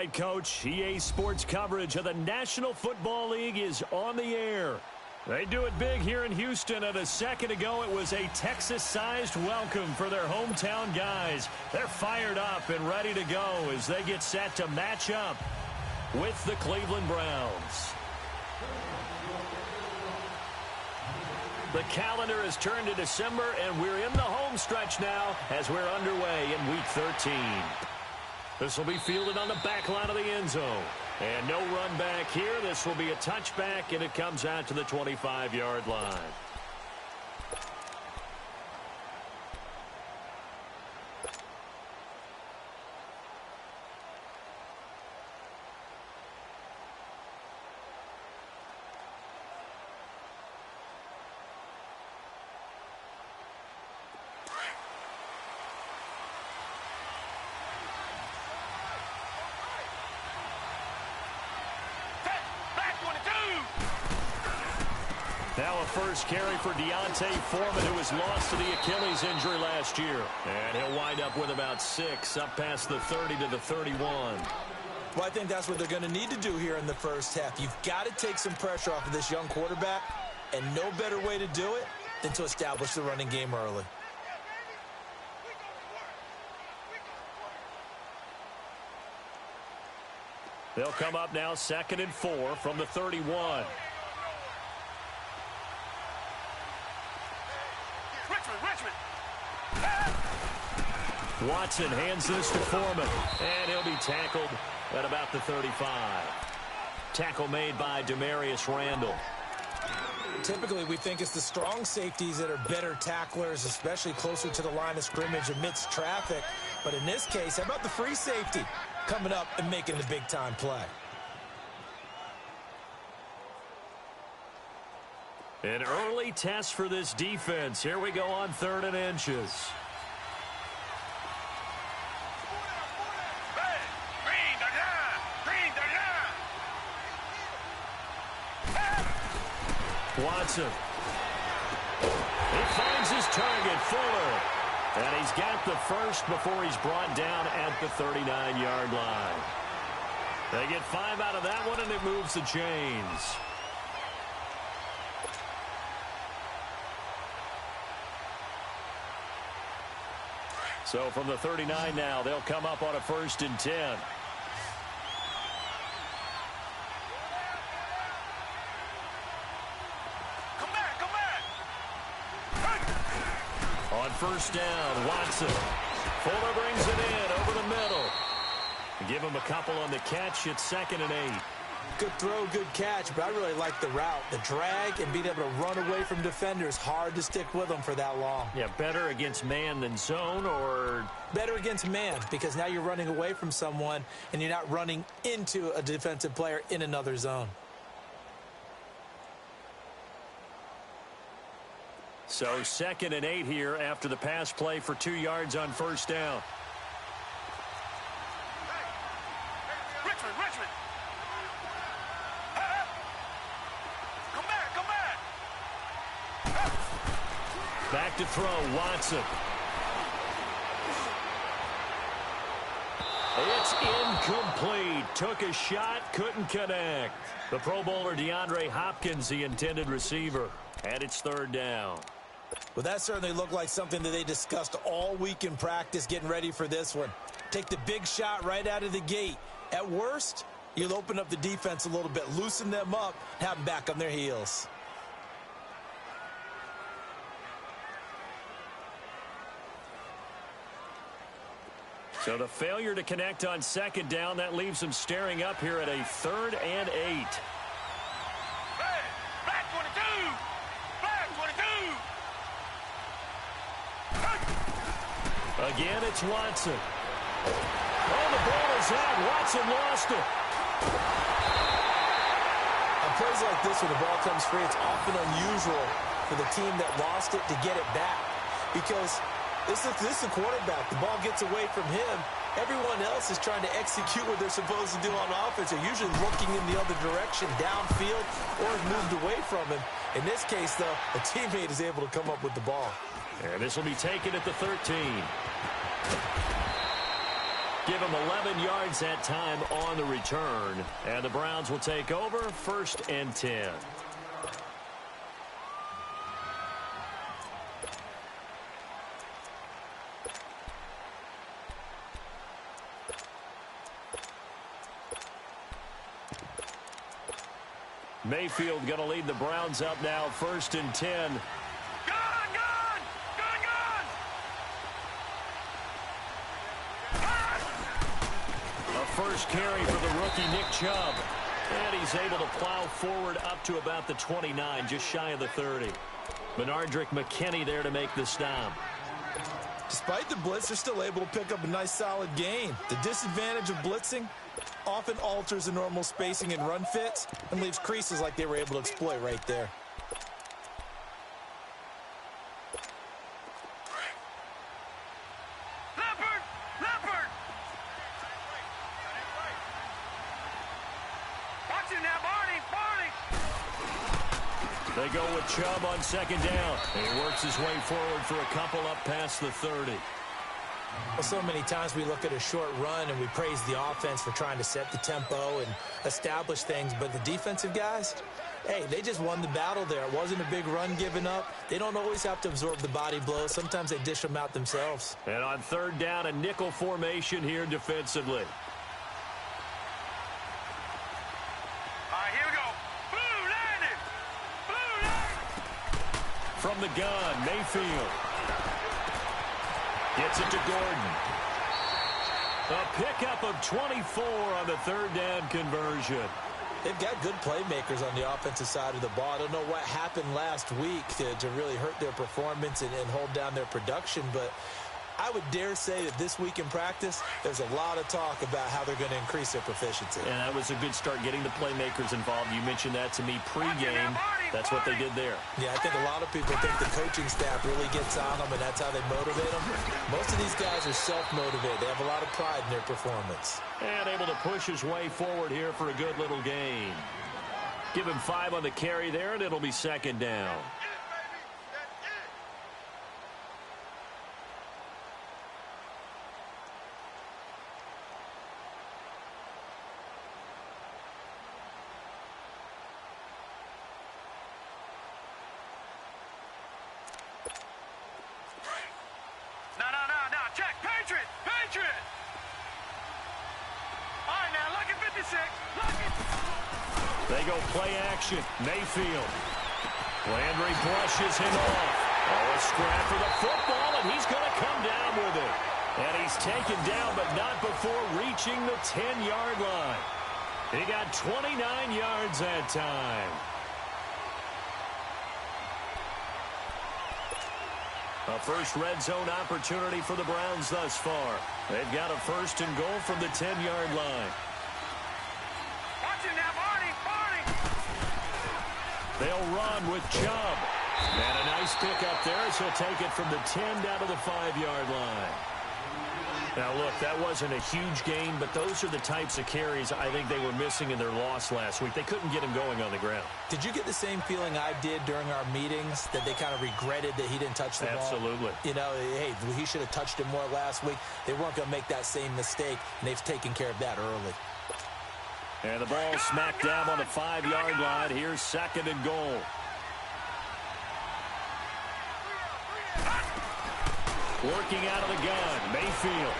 right, Coach. EA Sports coverage of the National Football League is on the air. They do it big here in Houston, and a second ago it was a Texas-sized welcome for their hometown guys. They're fired up and ready to go as they get set to match up with the Cleveland Browns. The calendar has turned to December, and we're in the home stretch now as we're underway in Week 13. This will be fielded on the back line of the end zone. And no run back here. This will be a touchback, and it comes out to the 25-yard line. Now a first carry for Deontay Foreman, who was lost to the Achilles injury last year. And he'll wind up with about 6, up past the 30 to the 31. Well, I think that's what they're going to need to do here in the first half. You've got to take some pressure off of this young quarterback, and no better way to do it than to establish the running game early. They'll come up now 2nd and 4 from the 31. Watson hands this to Foreman, and he'll be tackled at about the 35. Tackle made by Demarius Randall. Typically, we think it's the strong safeties that are better tacklers, especially closer to the line of scrimmage amidst traffic. But in this case, how about the free safety coming up and making the big-time play? An early test for this defense. Here we go on 3rd and inches. Watson. He finds his target, Fuller. And he's got the first before he's brought down at the 39-yard line. They get 5 out of that one, and it moves the chains. So from the 39 now, they'll come up on a 1st and 10. On 1st down, Watson. Fuller brings it in over the middle. Give him a couple on the catch. It's 2nd and 8. Good throw, good catch, but I really like the route. The drag and being able to run away from defenders. Hard to stick with them for that long. Yeah, better against man than zone, or? Better against man, because now you're running away from someone and you're not running into a defensive player in another zone. So 2nd and 8 here after the pass play for 2 yards on 1st down. Richmond. Come back. Back to throw, Watson. It's incomplete. Took a shot, couldn't connect. The Pro Bowler DeAndre Hopkins, the intended receiver. And it's 3rd down. Well, that certainly looked like something that they discussed all week in practice getting ready for this one. Take the big shot right out of the gate. At worst, you'll open up the defense a little bit, loosen them up, have them back on their heels. So the failure to connect on 2nd down, that leaves them staring up here at a 3rd and 8. Again, it's Watson. Oh, the ball is out. Watson lost it. On plays like this, when the ball comes free, it's often unusual for the team that lost it to get it back. Because this is the quarterback. The ball gets away from him. Everyone else is trying to execute what they're supposed to do on offense. They're usually looking in the other direction, downfield, or has moved away from him. In this case, though, a teammate is able to come up with the ball. And this will be taken at the 13. Give him 11 yards that time on the return. And the Browns will take over 1st and 10. Mayfield going to lead the Browns up now, 1st and 10. First carry for the rookie Nick Chubb. And he's able to plow forward up to about the 29, just shy of the 30. Benardrick McKinney there to make the stop. Despite the blitz, they're still able to pick up a nice solid gain. The disadvantage of blitzing often alters the normal spacing and run fits and leaves creases like they were able to exploit right there. They go with Chubb on 2nd down. And he works his way forward for a couple up past the 30. Well, so many times we look at a short run and we praise the offense for trying to set the tempo and establish things. But the defensive guys, hey, they just won the battle there. It wasn't a big run given up. They don't always have to absorb the body blows. Sometimes they dish them out themselves. And on 3rd down, a nickel formation here defensively. From the gun, Mayfield. Gets it to Gordon. A pickup of 24 on the 3rd down conversion. They've got good playmakers on the offensive side of the ball. I don't know what happened last week to really hurt their performance and hold down their production, but I would dare say that this week in practice, there's a lot of talk about how they're going to increase their proficiency. And that was a good start, getting the playmakers involved. You mentioned that to me pregame. That's what they did there. Yeah, I think a lot of people think the coaching staff really gets on them, and that's how they motivate them. Most of these guys are self-motivated. They have a lot of pride in their performance. And able to push his way forward here for a good little gain. Give him 5 on the carry there, and it'll be 2nd down. They go play action. Mayfield. Landry brushes him off. Oh, a scrap for the football, and he's going to come down with it. And he's taken down, but not before reaching the 10-yard line. He got 29 yards that time. A first red zone opportunity for the Browns thus far. They've got a 1st and goal from the 10-yard line. They'll run with Chubb. And a nice pickup there as he'll take it from the 10 down to the 5-yard line. Now, look, that wasn't a huge gain, but those are the types of carries I think they were missing in their loss last week. They couldn't get him going on the ground. Did you get the same feeling I did during our meetings, that they kind of regretted that he didn't touch the ball? Absolutely. You know, hey, he should have touched it more last week. They weren't going to make that same mistake, and they've taken care of that early. And the ball smacked down on the 5-yard line. Here's 2nd and goal. Working out of the gun, Mayfield.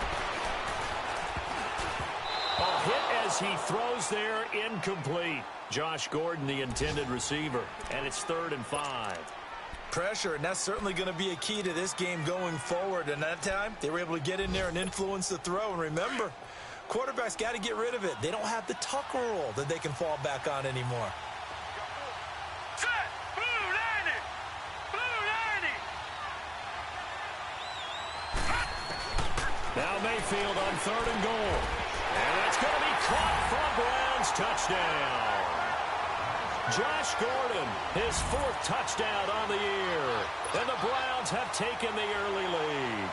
A hit as he throws there, incomplete. Josh Gordon, the intended receiver, and it's 3rd and 5. Pressure, and that's certainly going to be a key to this game going forward. And that time, they were able to get in there and influence the throw. And remember, quarterbacks got to get rid of it. They don't have the tuck rule that they can fall back on anymore. Now Mayfield on 3rd and goal. And it's going to be caught for a Browns touchdown. Josh Gordon, his 4th touchdown on the year. And the Browns have taken the early lead.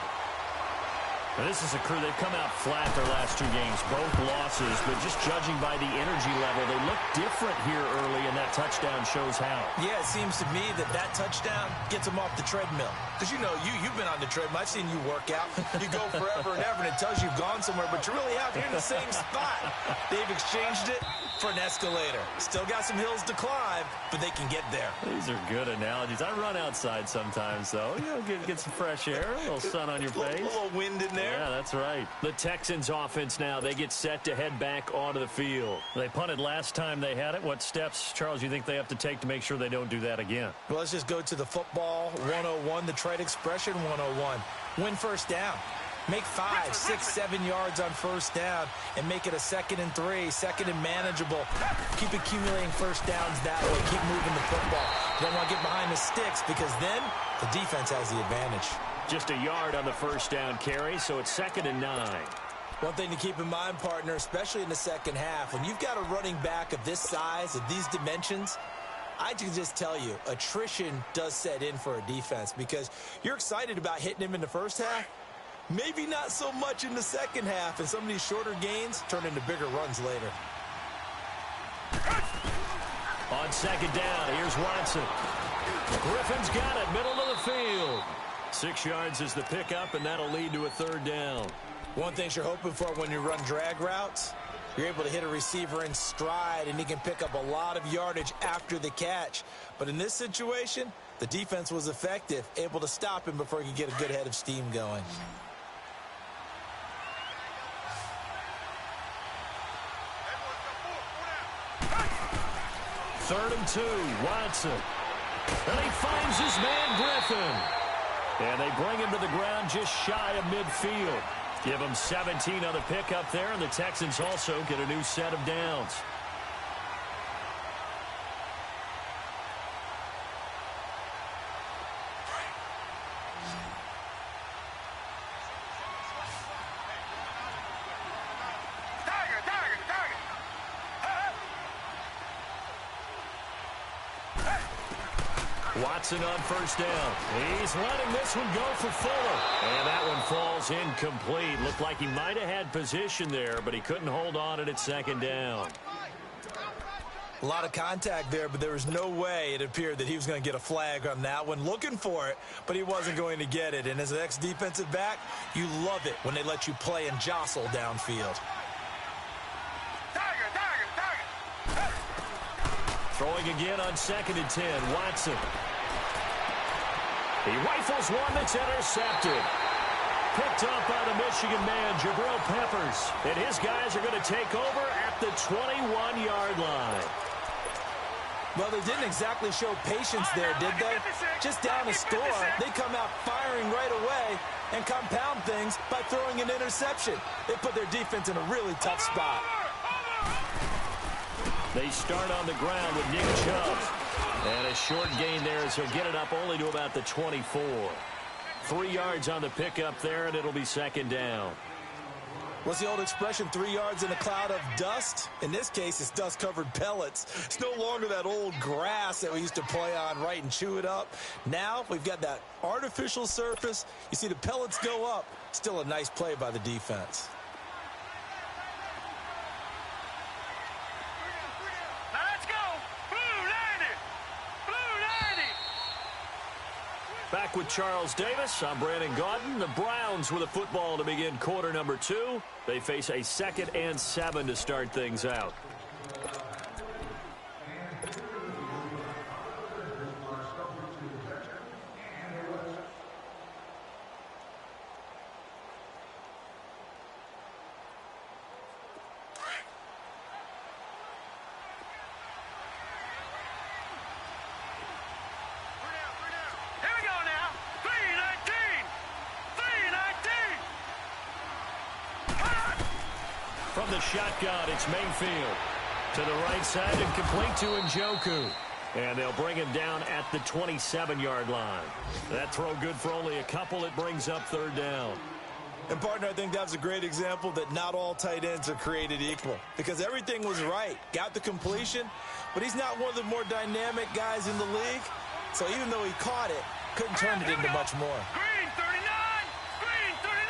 This is a crew. They've come out flat their last 2 games, both losses, but just judging by the energy level, they look different here early, and that touchdown shows how. Yeah, it seems to me that touchdown gets them off the treadmill. Because, you know, you've been on the treadmill. I've seen you work out. You go forever and ever, and it tells you you've gone somewhere, but you're really out here in the same spot. They've exchanged it for an escalator. Still got some hills to climb, but they can get there. These are good analogies. I run outside sometimes, though. You know, get some fresh air, a little sun on your face. A little wind in there. Yeah, that's right. The Texans offense now, they get set to head back onto the field. They punted last time they had it. What steps, Charles, you think they have to take to make sure they don't do that again? Well, let's just go to the football 101, the trite expression 101. Win first down. Make 5, 6, 7 yards on first down and make it a 2nd and 3, 2nd and manageable. Keep accumulating first downs that way. Keep moving the football. You don't want to get behind the sticks because then the defense has the advantage. Just a yard on the first down carry, so it's 2nd and 9. One thing to keep in mind, partner, especially in the second half, when you've got a running back of this size, of these dimensions, I can just tell you, attrition does set in for a defense because you're excited about hitting him in the first half. Maybe not so much in the second half, and some of these shorter gains turn into bigger runs later. On 2nd down, here's Watson. Griffin's got it, middle of the field. 6 yards is the pickup, and that'll lead to a 3rd down. One thing you're hoping for when you run drag routes, you're able to hit a receiver in stride, and he can pick up a lot of yardage after the catch. But in this situation, the defense was effective, able to stop him before he could get a good head of steam going. 3rd and 2, Watson. And he finds his man, Griffin. And they bring him to the ground just shy of midfield. Give him 17 on the pickup there, and the Texans also get a new set of downs. Watson on first down. He's letting this one go for Fuller. And that one falls incomplete. Looked like he might have had position there, but he couldn't hold on at 2nd down. A lot of contact there, but there was no way it appeared that he was going to get a flag on that one. Looking for it, but he wasn't going to get it. And as an ex-defensive back, you love it when they let you play and jostle downfield. Throwing again on 2nd and 10, Watson. He rifles one that's intercepted. Picked up by the Michigan man, Jabril Peppers. And his guys are going to take over at the 21-yard line. Well, they didn't exactly show patience there, did they? Just down a score, they come out firing right away and compound things by throwing an interception. They put their defense in a really tough spot. They start on the ground with Nick Chubb. And a short gain there as he'll get it up only to about the 24. 3 yards on the pickup there, and it'll be 2nd down. What's the old expression, 3 yards in a cloud of dust? In this case, it's dust-covered pellets. It's no longer that old grass that we used to play on, right, and chew it up. Now we've got that artificial surface. You see the pellets go up. Still a nice play by the defense. Back with Charles Davis. I'm Brandon Gaudin. The Browns with a football to begin quarter number 2. They face a 2nd and 7 to start things out. From the shotgun, it's Mayfield. To the right side and complete to Njoku. And they'll bring him down at the 27-yard line. That throw good for only a couple. It brings up 3rd down. And, partner, I think that was a great example that not all tight ends are created equal. Because everything was right. Got the completion, but he's not one of the more dynamic guys in the league. So even though he caught it, couldn't turn it into much more. Green 39! Green 39!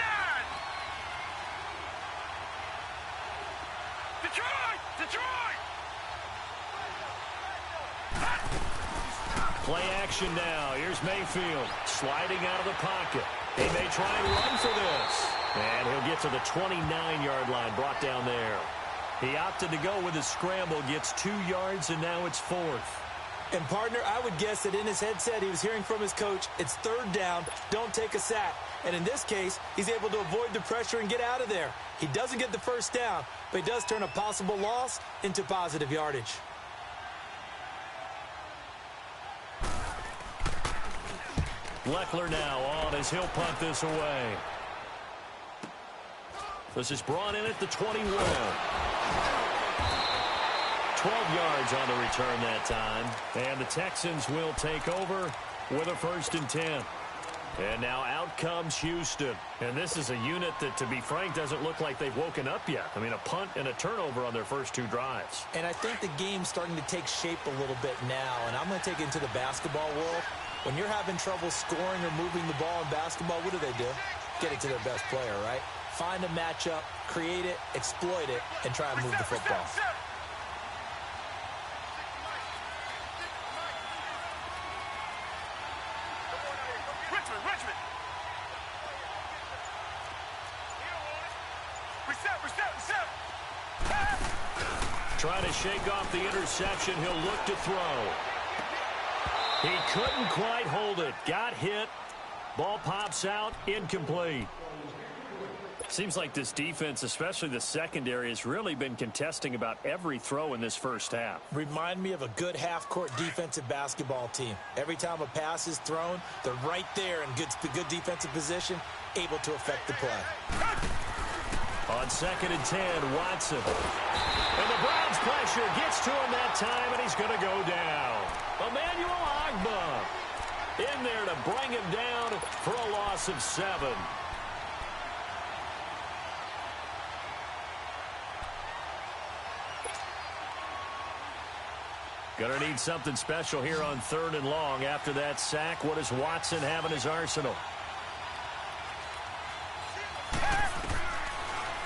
Play action now. Here's Mayfield sliding out of the pocket. He may try and run for this. And he'll get to the 29-yard line, brought down there. He opted to go with a scramble, gets 2 yards, and now it's 4th. And, partner, I would guess that in his headset he was hearing from his coach, it's 3rd down, don't take a sack. And in this case, he's able to avoid the pressure and get out of there. He doesn't get the 1st down, but he does turn a possible loss into positive yardage. Leckler now on as he'll punt this away. This is brought in at the 21. 12 yards on the return that time. And the Texans will take over with a 1st and 10. And now out comes Houston. And this is a unit that, to be frank, doesn't look like they've woken up yet. I mean, a punt and a turnover on their first 2 drives. And I think the game's starting to take shape a little bit now. And I'm going to take it into the basketball world. When you're having trouble scoring or moving the ball in basketball, what do? Get it to their best player, right? Find a matchup, create it, exploit it, and try and move the football. Trying to shake off the interception. He'll look to throw. He couldn't quite hold it. Got hit. Ball pops out. Incomplete. Seems like this defense, especially the secondary, has really been contesting about every throw in this first half. Remind me of a good half-court defensive basketball team. Every time a pass is thrown, they're right there in good defensive position, able to affect the play. On 2nd and 10, Watson. And the Browns' pressure gets to him that time, and he's going to go down. Emmanuel Agba in there to bring him down for a loss of 7. Going to need something special here on 3rd and long. After that sack, what does Watson have in his arsenal?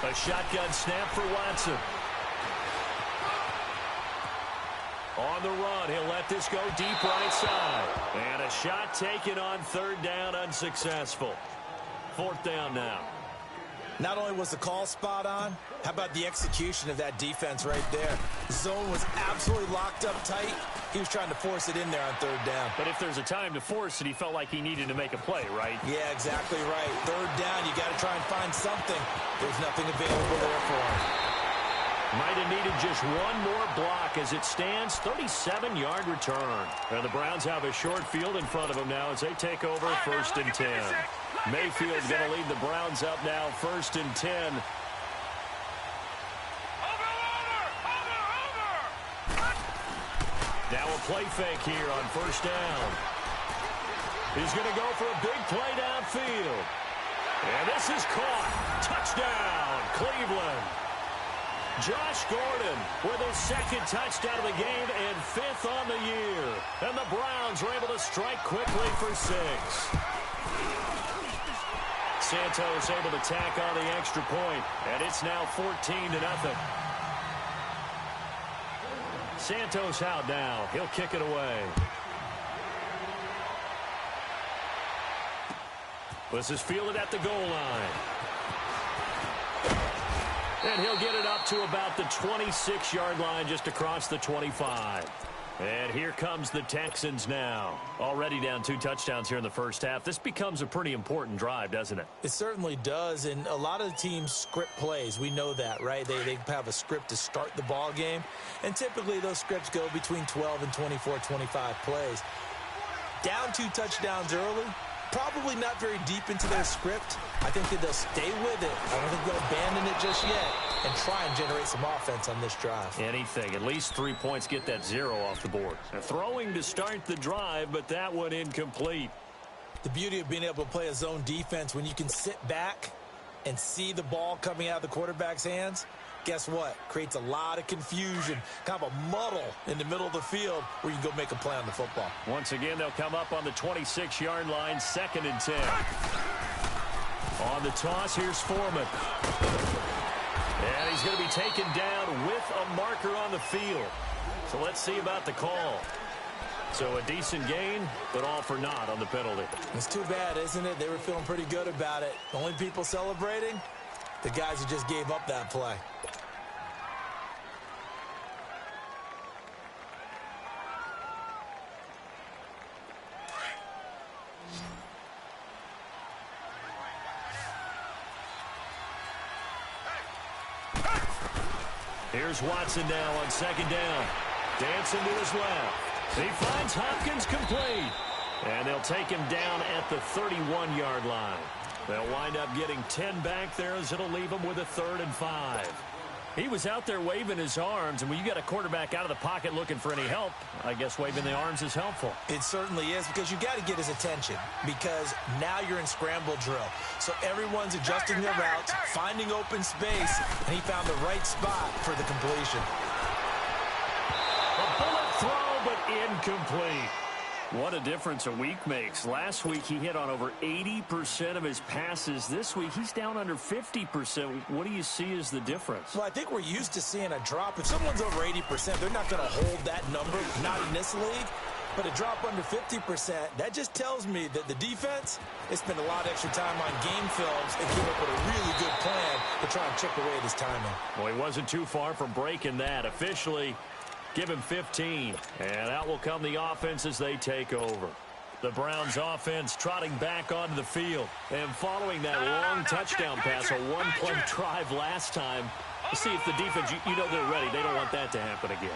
A shotgun snap for Watson. On the run, he'll let this go deep right side. And a shot taken on 3rd down, unsuccessful. 4th down now. Not only was the call spot on, how about the execution of that defense right there? Zone was absolutely locked up tight. He was trying to force it in there on 3rd down. But if there's a time to force it, he felt like he needed to make a play, right? Yeah, exactly right. 3rd down, you got to try and find something. There's nothing available there for him. Might have needed just one more block. As it stands, 37-yard return. And the Browns have a short field in front of them now as they take over 1st and 10. Mayfield's going to lead the Browns up now, 1st and 10. Now a play fake here on 1st down. He's going to go for a big play downfield. And this is caught. Touchdown, Cleveland. Josh Gordon with his 2nd touchdown of the game and 5th on the year. And the Browns were able to strike quickly for 6. Santos able to tack on the extra point, and it's now 14-0. Santos out now. He'll kick it away. This is fielded at the goal line. And he'll get it up to about the 26-yard line, just across the 25. And here comes the Texans now. Already down 2 touchdowns here in the first half. This becomes a pretty important drive, doesn't it? It certainly does, and a lot of the teams script plays. We know that, right? They have a script to start the ball game, and typically those scripts go between 12 and 24, 25 plays. Down 2 touchdowns early, probably not very deep into their script. I think that they'll stay with it. I don't think they'll abandon it just yet and try and generate some offense on this drive. Anything. At least 3 points, get that 0 off the board. Now, throwing to start the drive, but that one incomplete. The beauty of being able to play a zone defense when you can sit back and see the ball coming out of the quarterback's hands, guess what? Creates a lot of confusion, kind of a muddle in the middle of the field where you can go make a play on the football. Once again, they'll come up on the 26-yard line, 2nd and 10. On the toss, here's Foreman. And he's going to be taken down with a marker on the field. So let's see about the call. So a decent gain, but all for naught on the penalty. It's too bad, isn't it? They were feeling pretty good about it. The only people celebrating, the guys who just gave up that play. Here's Watson now on second down. Dancing to his left. He finds Hopkins complete. And they'll take him down at the 31-yard line. They'll wind up getting 10 back there as it'll leave him with a 3rd and 5. He was out there waving his arms, and when you got a quarterback out of the pocket looking for any help, I guess waving the arms is helpful. It certainly is, because you got to get his attention, because now you're in scramble drill. So everyone's adjusting their routes, finding open space, and he found the right spot for the completion. A bullet throw, but incomplete. What a difference a week makes. Last week, he hit on over 80% of his passes. This week, he's down under 50%. What do you see as the difference? Well, I think we're used to seeing a drop. If someone's over 80%, they're not going to hold that number, not in this league. But a drop under 50%, that just tells me that the defense, they spent a lot of extra time on game films and came up with a really good plan to try and chip away at his timing. Well, he wasn't too far from breaking that. Officially, give him 15. And out will come the offense as they take over. The Browns offense trotting back onto the field. And following that long touchdown pass, a one-play drive last time. Let's see if the defense, you know they're ready. They don't want that to happen again.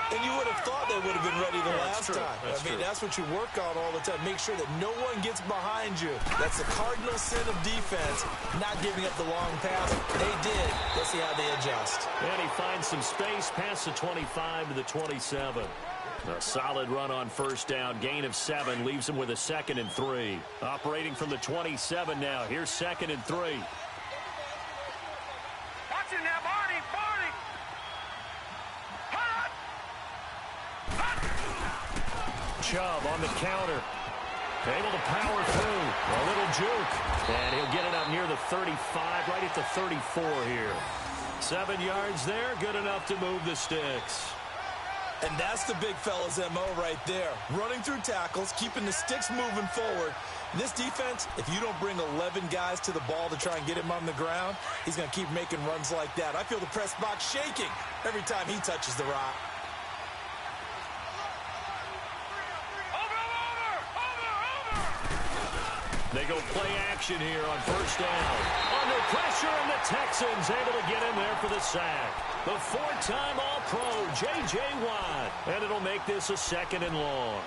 And you would have thought they would have been ready the last time. That's what you work on all the time. Make sure that no one gets behind you. That's the cardinal sin of defense, not giving up the long pass. They did. Let's see how they adjust. And he finds some space past the 25 to the 27. A solid run on first down. Gain of 7 leaves him with a 2nd and 3. Operating from the 27 now. Here's 2nd and 3. Watch it now, Barney. Chubb on the counter. Able to power through. A little juke. And he'll get it up near the 35, right at the 34 here. 7 yards there. Good enough to move the sticks. And that's the big fella's MO right there. Running through tackles, keeping the sticks moving forward. This defense, if you don't bring 11 guys to the ball to try and get him on the ground, he's going to keep making runs like that. I feel the press box shaking every time he touches the rock. They go play action here on first down. Under pressure, and the Texans able to get in there for the sack. The 4-time All-Pro, J.J. Watt. And it'll make this a 2nd and long.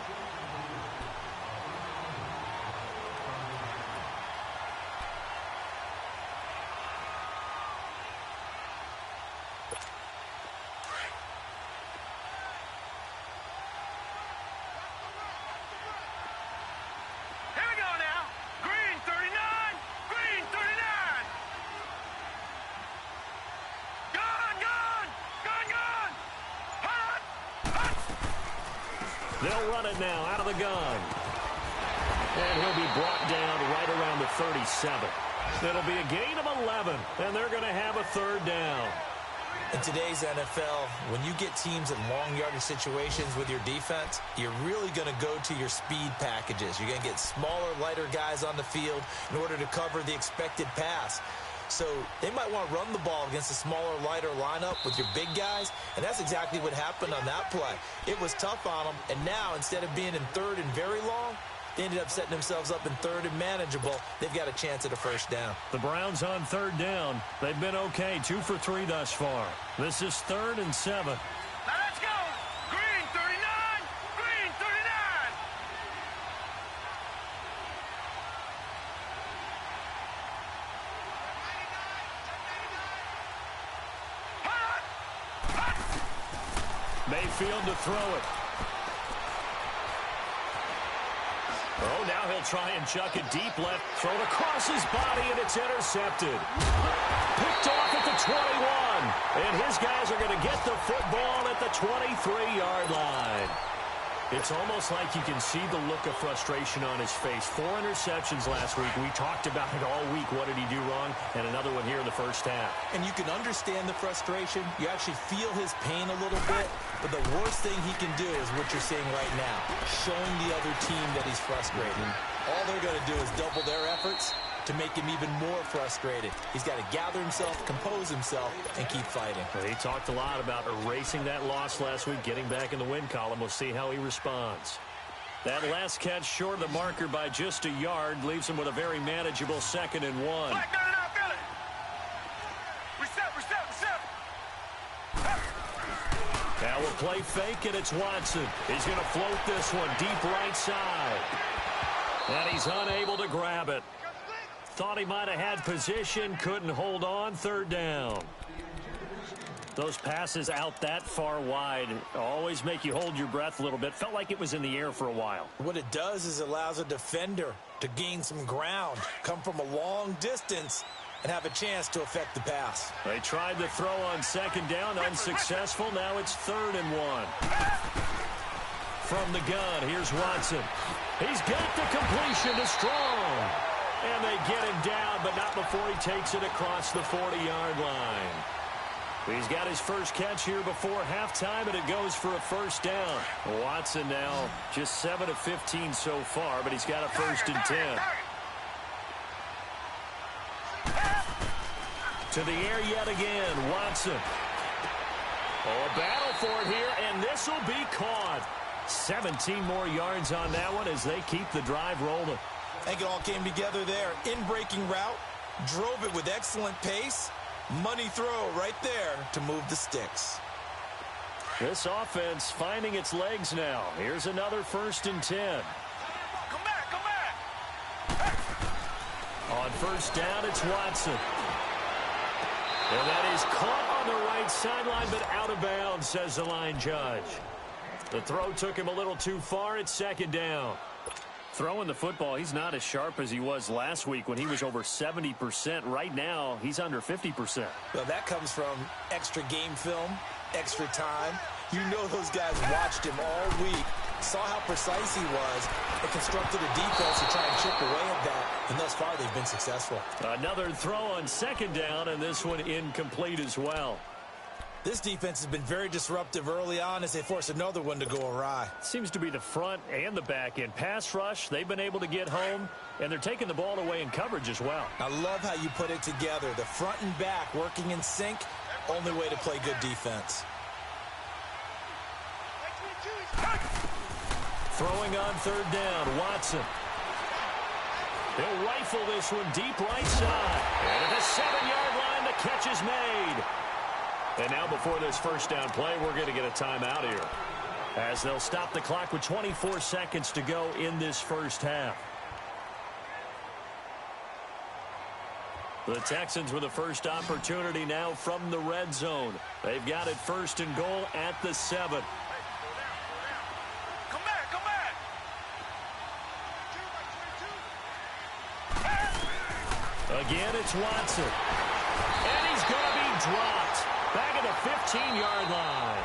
They'll run it now out of the gun. And he'll be brought down right around the 37. It'll be a gain of 11, and they're going to have a 3rd down. In today's NFL, when you get teams in long yardage situations with your defense, you're really going to go to your speed packages. You're going to get smaller, lighter guys on the field in order to cover the expected pass. So they might want to run the ball against a smaller, lighter lineup with your big guys, and that's exactly what happened on that play. It was tough on them, and now instead of being in 3rd and very long, they ended up setting themselves up in 3rd and manageable. They've got a chance at a 1st down. The Browns on 3rd down. They've been okay, 2 for 3 thus far. This is 3rd and 7. Now let's go. Green 39. Green 39. Mayfield to throw it. Oh, now he'll try and chuck it deep left. Throw it across his body, and it's intercepted. Picked off at the 21. And his guys are going to get the football at the 23-yard line. It's almost like you can see the look of frustration on his face. 4 interceptions last week. We talked about it all week. What did he do wrong? And another one here in the first half. And you can understand the frustration. You actually feel his pain a little bit. But the worst thing he can do is what you're seeing right now, showing the other team that he's frustrated. All they're going to do is double their efforts to make him even more frustrated. He's got to gather himself, compose himself, and keep fighting. He talked a lot about erasing that loss last week, getting back in the win column. We'll see how he responds. That last catch short of the marker by just a yard leaves him with a very manageable 2nd and 1. Black, no, feel it. Reset. Now we'll play fake, and it's Watson. He's going to float this one deep right side. And he's unable to grab it. Thought he might have had position, couldn't hold on. 3rd down. Those passes out that far wide always make you hold your breath a little bit. Felt like it was in the air for a while. What it does is it allows a defender to gain some ground, come from a long distance, and have a chance to affect the pass. They tried the throw on 2nd down, unsuccessful. Now it's 3rd and 1. From the gun, here's Watson. He's got the completion to Strong. And they get him down, but not before he takes it across the 40-yard line. He's got his first catch here before halftime, and it goes for a 1st down. Watson now just 7 of 15 so far, but he's got a 1st and 10. To the air yet again, Watson. Oh, a battle for it here, and this will be caught. 17 more yards on that one as they keep the drive rolling. I think it all came together there. In-breaking route, drove it with excellent pace. Money throw right there to move the sticks. This offense finding its legs now. Here's another 1st and 10. Come back. On 1st down, it's Watson. And that is caught on the right sideline, but out of bounds, says the line judge. The throw took him a little too far. It's 2nd down. Throwing the football, he's not as sharp as he was last week when he was over 70%. Right now, he's under 50%. Well, that comes from extra game film, extra time. You know those guys watched him all week, saw how precise he was, and constructed a defense to try and chip away at that. And thus far, they've been successful. Another throw on 2nd down, and this one incomplete as well. This defense has been very disruptive early on as they force another one to go awry. Seems to be the front and the back end. Pass rush, they've been able to get home, and they're taking the ball away in coverage as well. I love how you put it together. The front and back working in sync, only way to play good defense. Throwing on 3rd down, Watson. He'll rifle this one deep right side. And at the 7-yard line, the catch is made. And now before this 1st down play, we're going to get a timeout here, as they'll stop the clock with 24 seconds to go in this 1st half. The Texans with the first opportunity now from the red zone. They've got it 1st and goal at the 7. Come back. Again, it's Watson. And he's going to be dropped. Back at the 15-yard line.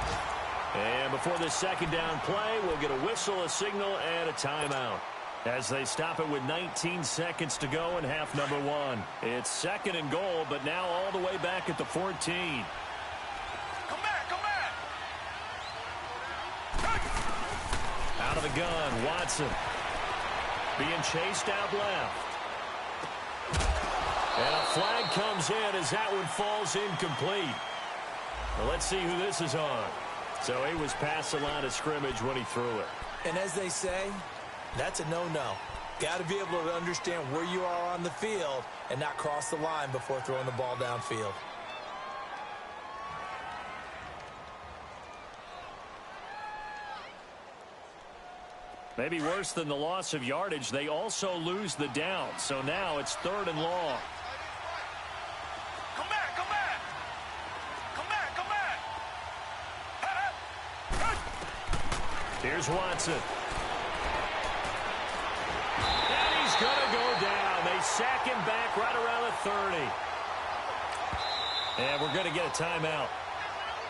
And before the 2nd down play, we'll get a whistle, a signal, and a timeout, as they stop it with 19 seconds to go in half number 1. It's 2nd and goal, but now all the way back at the 14. Come back. Out of the gun, Watson. Being chased out left. And a flag comes in as that one falls incomplete. Well, let's see who this is on. So he was past the line of scrimmage when he threw it. And as they say, that's a no-no. Got to be able to understand where you are on the field and not cross the line before throwing the ball downfield. Maybe worse than the loss of yardage, they also lose the down. So now it's 3rd and long. Come back. Here's Watson. And he's going to go down. They sack him back right around the 30. And we're going to get a timeout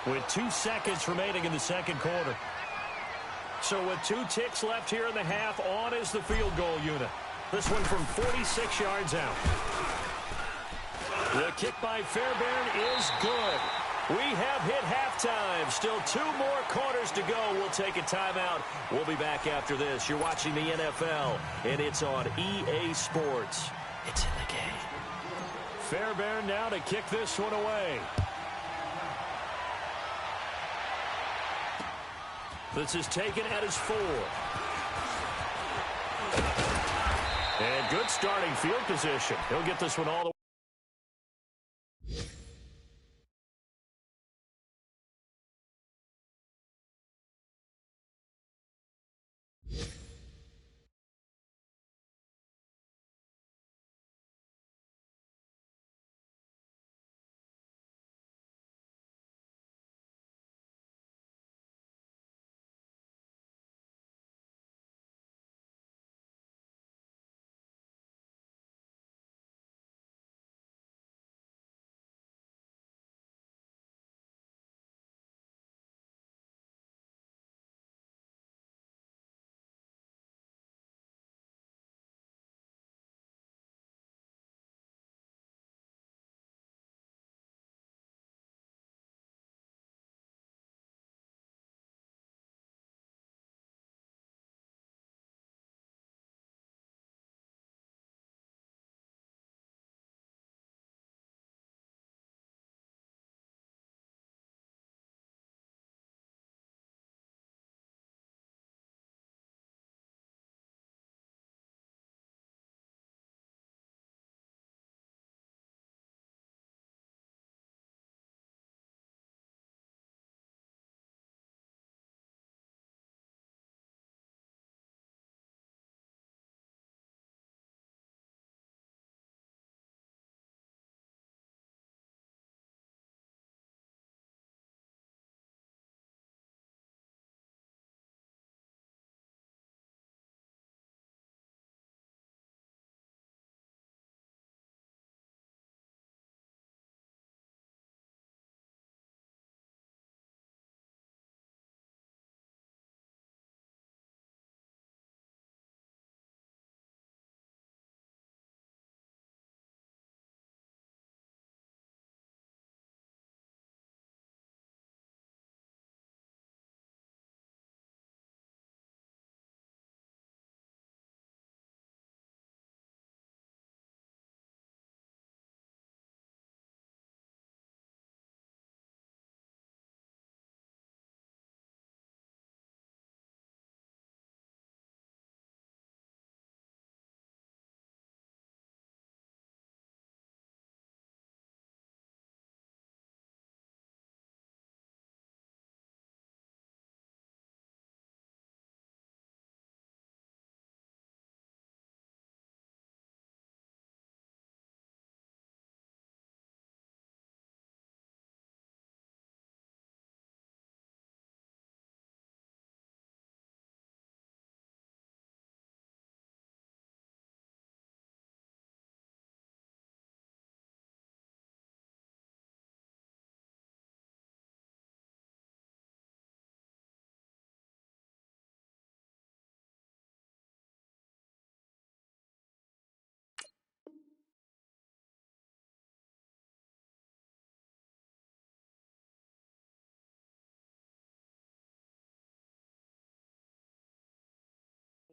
with 2 seconds remaining in the 2nd quarter. So with 2 ticks left here in the half, on is the field goal unit. This one from 46 yards out. The kick by Fairbairn is good. We have hit halftime. Still 2 more quarters to go. We'll take a timeout. We'll be back after this. You're watching the NFL, and it's on EA Sports. It's in the game. Fairbairn now to kick this one away. This is taken at his 4. And good starting field position. He'll get this one all the way.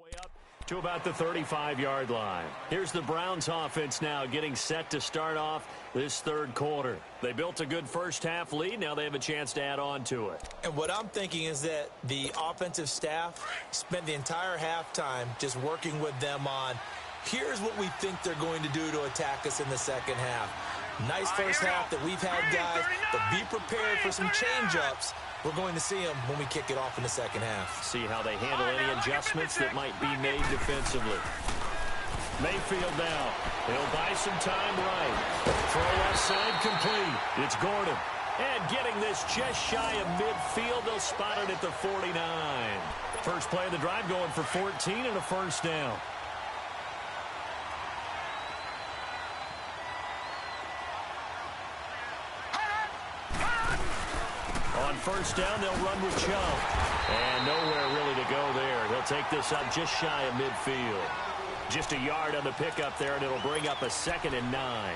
Way up to about the 35-yard line. Here's the Browns offense now getting set to start off this third quarter. They built a good first-half lead. Now they have a chance to add on to it. And what I'm thinking is that the offensive staff spent the entire halftime just working with them on, here's what we think they're going to do to attack us in the second half. Nice first half that we've had, guys, but be prepared for some change-ups. We're going to see them when we kick it off in the second half. See how they handle any adjustments that might be made defensively. Mayfield now. He'll buy some time right. Throw left side complete. It's Gordon. And getting this just shy of midfield. They'll spot it at the 49. First play of the drive going for 14 and a first down. On On first down, they'll run with Chubb. And nowhere really to go there. He'll take this up just shy of midfield. Just a yard on the pickup there, and it'll bring up a 2nd and 9.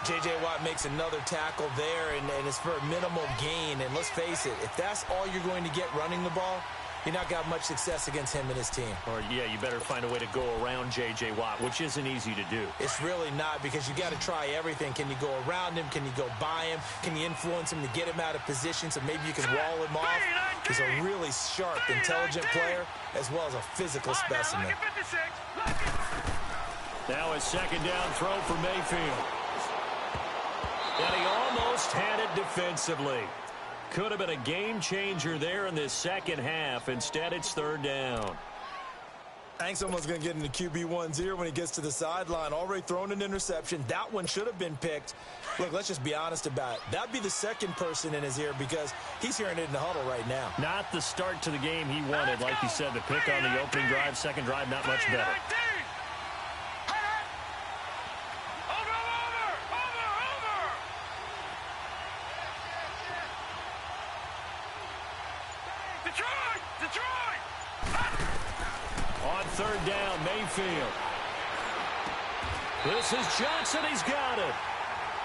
J.J. Watt makes another tackle there, and it's for a minimal gain. And let's face it, if that's all you're going to get running the ball, you're not got much success against him and his team. Or, yeah, you better find a way to go around J.J. Watt, which isn't easy to do. It's really not, because you got to try everything. Can you go around him? Can you go by him? Can you influence him to get him out of position so maybe you can wall him off? He's a really sharp, intelligent player, as well as a physical specimen. Now a 2nd down throw for Mayfield. And he almost had it defensively. Could have been a game changer there in this second half. Instead, it's 3rd down. I think someone's going to get into QB1's ear when he gets to the sideline. Already thrown an interception. That one should have been picked. Look, let's just be honest about it. That'd be the second person in his ear, because he's hearing it in the huddle right now. Not the start to the game he wanted. Like you said, the pick on the opening drive, second drive, not much better. On 3rd down, Mayfield. This is Johnson. He's got it.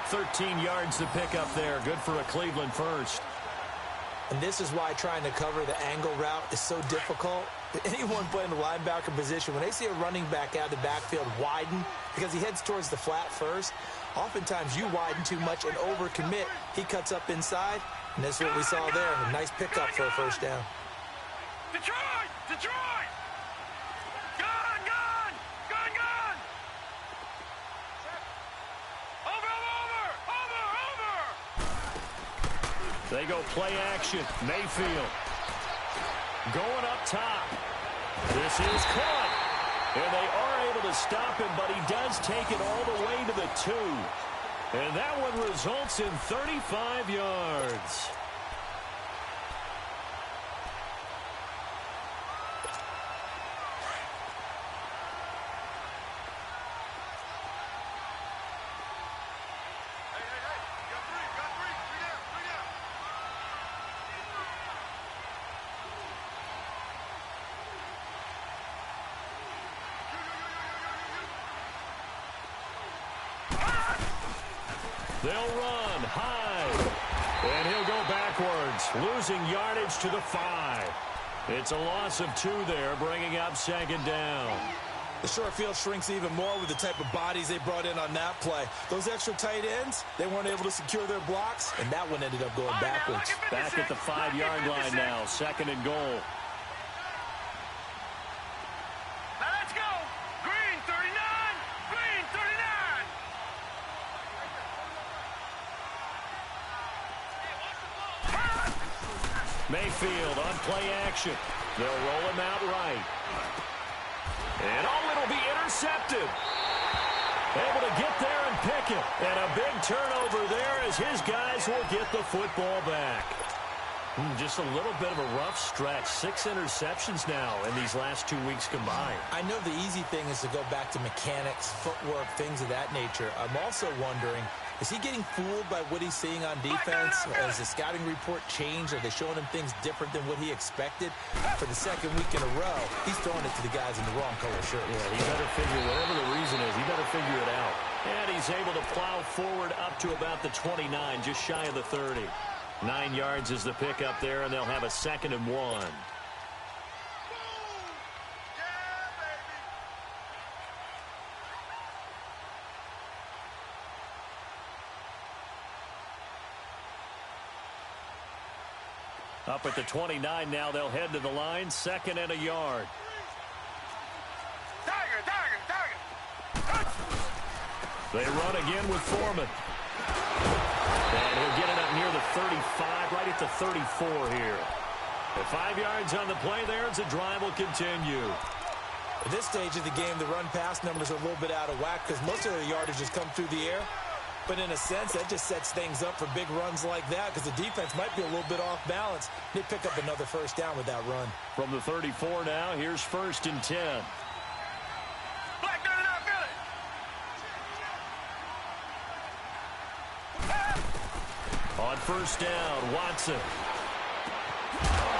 13 yards to pick up there. Good for a Cleveland first. And this is why trying to cover the angle route is so difficult. Anyone playing the linebacker position, when they see a running back out of the backfield widen, because he heads towards the flat first, oftentimes you widen too much and overcommit. He cuts up inside, and this is what we saw there. A nice pickup for a first down. Detroit! Detroit! Gun! Gun! Gun! Gun! Over! They go play action. Mayfield going up top. This is caught. And they are able to stop him, but he does take it all the way to the 2. And that one results in 35 yards. They'll run high, and he'll go backwards, losing yardage to the 5. It's a loss of 2 there, bringing up 2nd down. The short field shrinks even more with the type of bodies they brought in on that play. Those extra tight ends, they weren't able to secure their blocks, and that one ended up going backwards. Back at the 5-yard line now, 2nd and goal. Now let's go! Green 39! Green 39! Mayfield on play action. They'll roll him out right. And it'll be intercepted. Able to get there and pick it. And a big turnover there as his guys will get the football back. Just a little bit of a rough stretch. 6 interceptions now in these last 2 weeks combined. I know the easy thing is to go back to mechanics, footwork, things of that nature. I'm also wondering, is he getting fooled by what he's seeing on defense? Has the scouting report changed? Are they showing him things different than what he expected? For the 2nd week in a row, he's throwing it to the guys in the wrong color shirt. Yeah, he better figure, whatever the reason is, he better figure it out. And he's able to plow forward up to about the 29, just shy of the 30. 9 yards is the pickup there, and they'll have a 2nd and 1. Up at the 29 now, they'll head to the line, 2nd and a yard. Tiger! Tiger! Tiger! They run again with Foreman. And he'll get it up near the 35, right at the 34 here. The 5 yards on the play there as the drive will continue. At this stage of the game, the run-pass numbers are a little bit out of whack because most of the yardage has come through the air. But in a sense, that just sets things up for big runs like that because the defense might be a little bit off balance. They pick up another first down with that run. From the 34 now, here's 1st and 10. Black 39, Philly! On 1st down, Watson.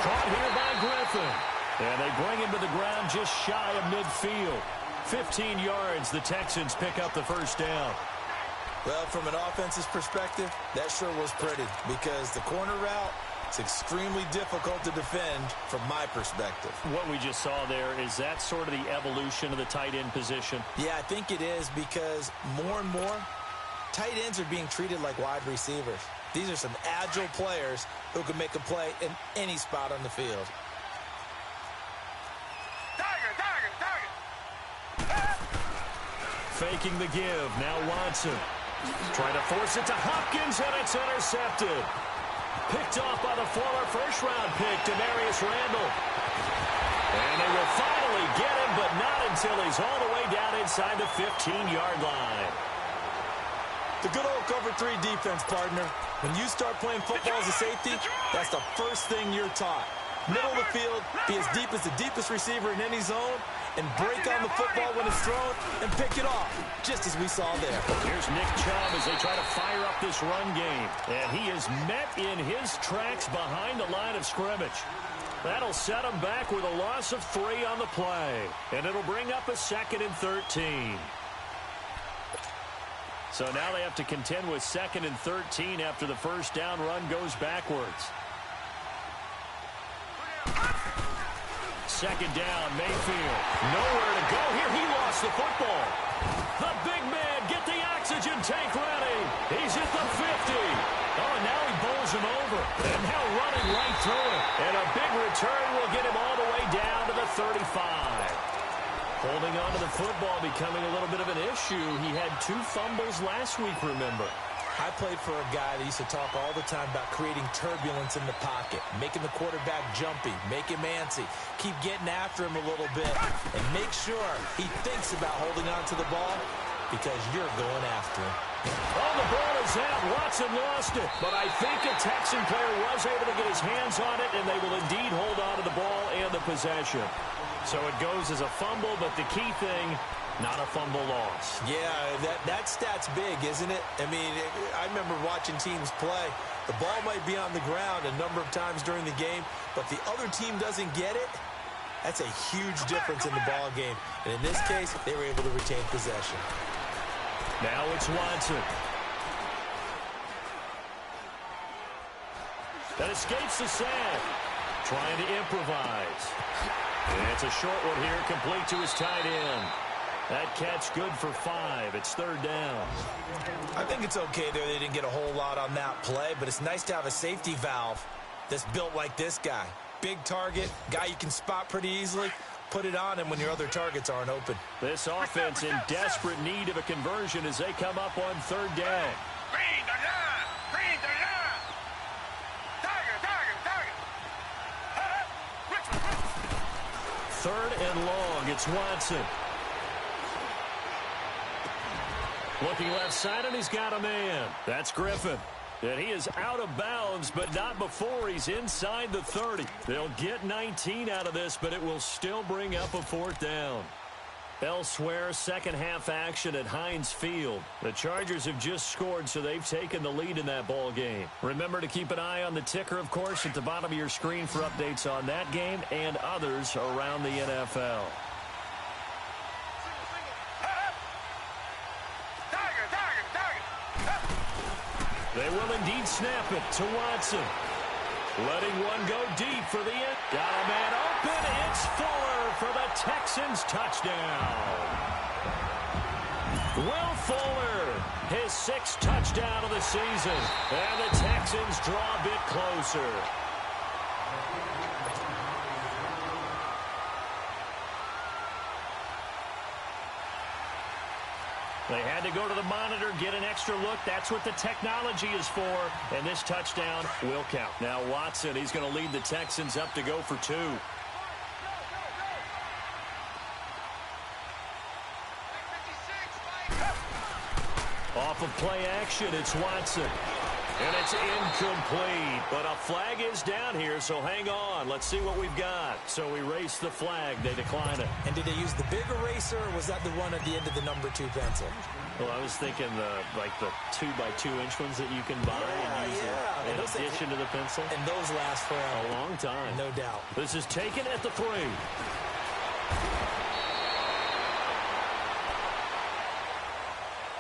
Caught here by Griffin. And they bring him to the ground just shy of midfield. 15 yards, the Texans pick up the first down. Well, from an offense's perspective, that sure was pretty because the corner route, it's extremely difficult to defend from my perspective. What we just saw there, is that sort of the evolution of the tight end position? Yeah, I think it is because more and more, tight ends are being treated like wide receivers. These are some agile players who can make a play in any spot on the field. Faking the give. Now Watson. Trying to force it to Hopkins, and it's intercepted. Picked off by the former first-round pick, Demarius Randall. And they will finally get him, but not until he's all the way down inside the 15-yard line. The good old cover 3 defense, partner. When you start playing football as a safety, that's the first thing you're taught. Middle of the field, be as deep as the deepest receiver in any zone, and break on the football when it's thrown and pick it off, just as we saw there. Here's Nick Chubb as they try to fire up this run game. And he is met in his tracks behind the line of scrimmage. That'll set him back with a loss of 3 on the play. And it'll bring up a 2nd and 13. So now they have to contend with 2nd and 13 after the first down run goes backwards. 2nd down, Mayfield. Nowhere to go here. He lost the football. The big man, get the oxygen tank ready. He's at the 50. Oh, and now he bowls him over. And now running right through it. And a big return will get him all the way down to the 35. Holding on to the football becoming a little bit of an issue. He had 2 fumbles last week, remember. I played for a guy that used to talk all the time about creating turbulence in the pocket, making the quarterback jumpy, make him antsy, keep getting after him a little bit, and make sure he thinks about holding on to the ball because you're going after him. Oh, the ball is out. Watson lost it. But I think a Texan player was able to get his hands on it, and they will indeed hold on to the ball and the possession. So it goes as a fumble, but the key thing, not a fumble loss. Yeah, that stat's big, isn't it? I mean, I remember watching teams play. The ball might be on the ground a number of times during the game, but the other team doesn't get it. That's a huge difference in the ball game. And in this case, they were able to retain possession. Now it's Watson. That escapes the sack. Trying to improvise. And it's a short one here, complete to his tight end. That catch good for 5. It's 3rd down. I think it's okay there. They didn't get a whole lot on that play, but it's nice to have a safety valve that's built like this guy. Big target, guy you can spot pretty easily. Put it on him when your other targets aren't open. This offense in desperate need of a conversion as they come up on 3rd down. Green the line! Green the line! Target! 3rd and long. It's Watson. Looking left side, and he's got a man. That's Griffin. And he is out of bounds, but not before he's inside the 30. They'll get 19 out of this, but it will still bring up a 4th down. Elsewhere, second half action at Heinz Field. The Chargers have just scored, so they've taken the lead in that ball game. Remember to keep an eye on the ticker, of course, at the bottom of your screen for updates on that game and others around the NFL. They will indeed snap it to Watson. Letting one go deep for the end. Got a man open. It's Fuller for the Texans touchdown. Will Fuller, his 6th touchdown of the season. And the Texans draw a bit closer. They had to go to the monitor, get an extra look. That's what the technology is for. And this touchdown will count. Now Watson, he's going to lead the Texans up to go for 2. Off of play action, it's Watson. And it's incomplete. But a flag is down here, so hang on. Let's see what we've got. So erase the flag. They decline it. And did they use the big eraser, or was that the one at the end of the number 2 pencil? Well, I was thinking like the 2x2-inch ones that you can buy and use in addition to the pencil. And those last forever. A long time. No doubt. This is taken at the 3.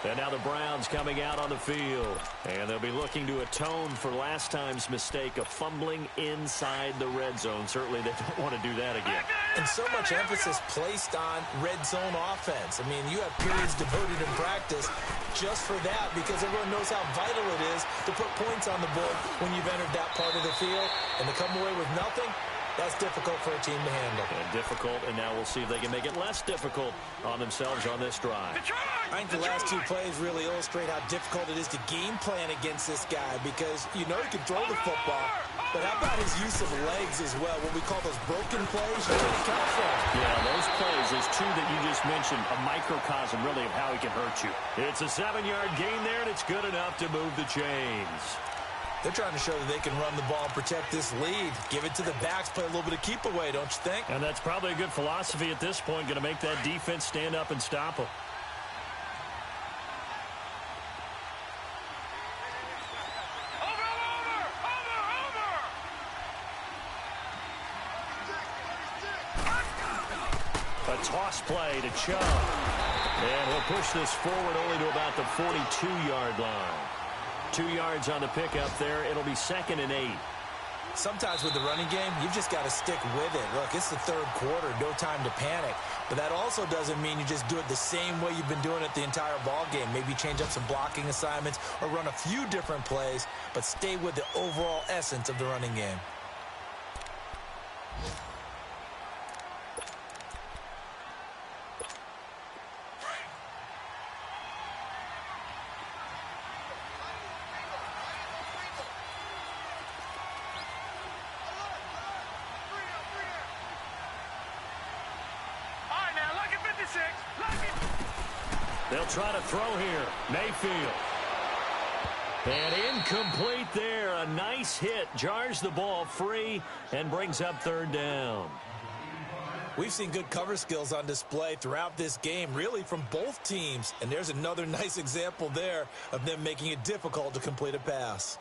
And now the Browns coming out on the field. And they'll be looking to atone for last time's mistake of fumbling inside the red zone. Certainly they don't want to do that again. And so much emphasis placed on red zone offense. I mean, you have periods devoted in practice just for that because everyone knows how vital it is to put points on the board when you've entered that part of the field. And to come away with nothing, that's difficult for a team to handle. And difficult, and now we'll see if they can make it less difficult on themselves on this drive. I think the last 2 plays really illustrate how difficult it is to game plan against this guy because you know he can throw the football, but how about his use of legs as well? What we call those broken plays, you can't account for them. Yeah, those plays, those 2 that you just mentioned, a microcosm really of how he can hurt you. It's a 7-yard gain there, and it's good enough to move the chains. They're trying to show that they can run the ball and protect this lead. Give it to the backs, play a little bit of keep away, don't you think? And that's probably a good philosophy at this point, going to make that defense stand up and stop them. A toss play to Chubb. And he'll push this forward only to about the 42-yard line. 2 yards on the pickup there. It'll be 2nd and 8. Sometimes with the running game, you've just got to stick with it. Look, it's the 3rd quarter, no time to panic. But that also doesn't mean you just do it the same way you've been doing it the entire ball game. Maybe change up some blocking assignments or run a few different plays, but stay with the overall essence of the running game. They'll try to throw here. Mayfield. And incomplete there. A nice hit. Jars the ball free and brings up 3rd down. We've seen good cover skills on display throughout this game, really from both teams. And there's another nice example there of them making it difficult to complete a pass.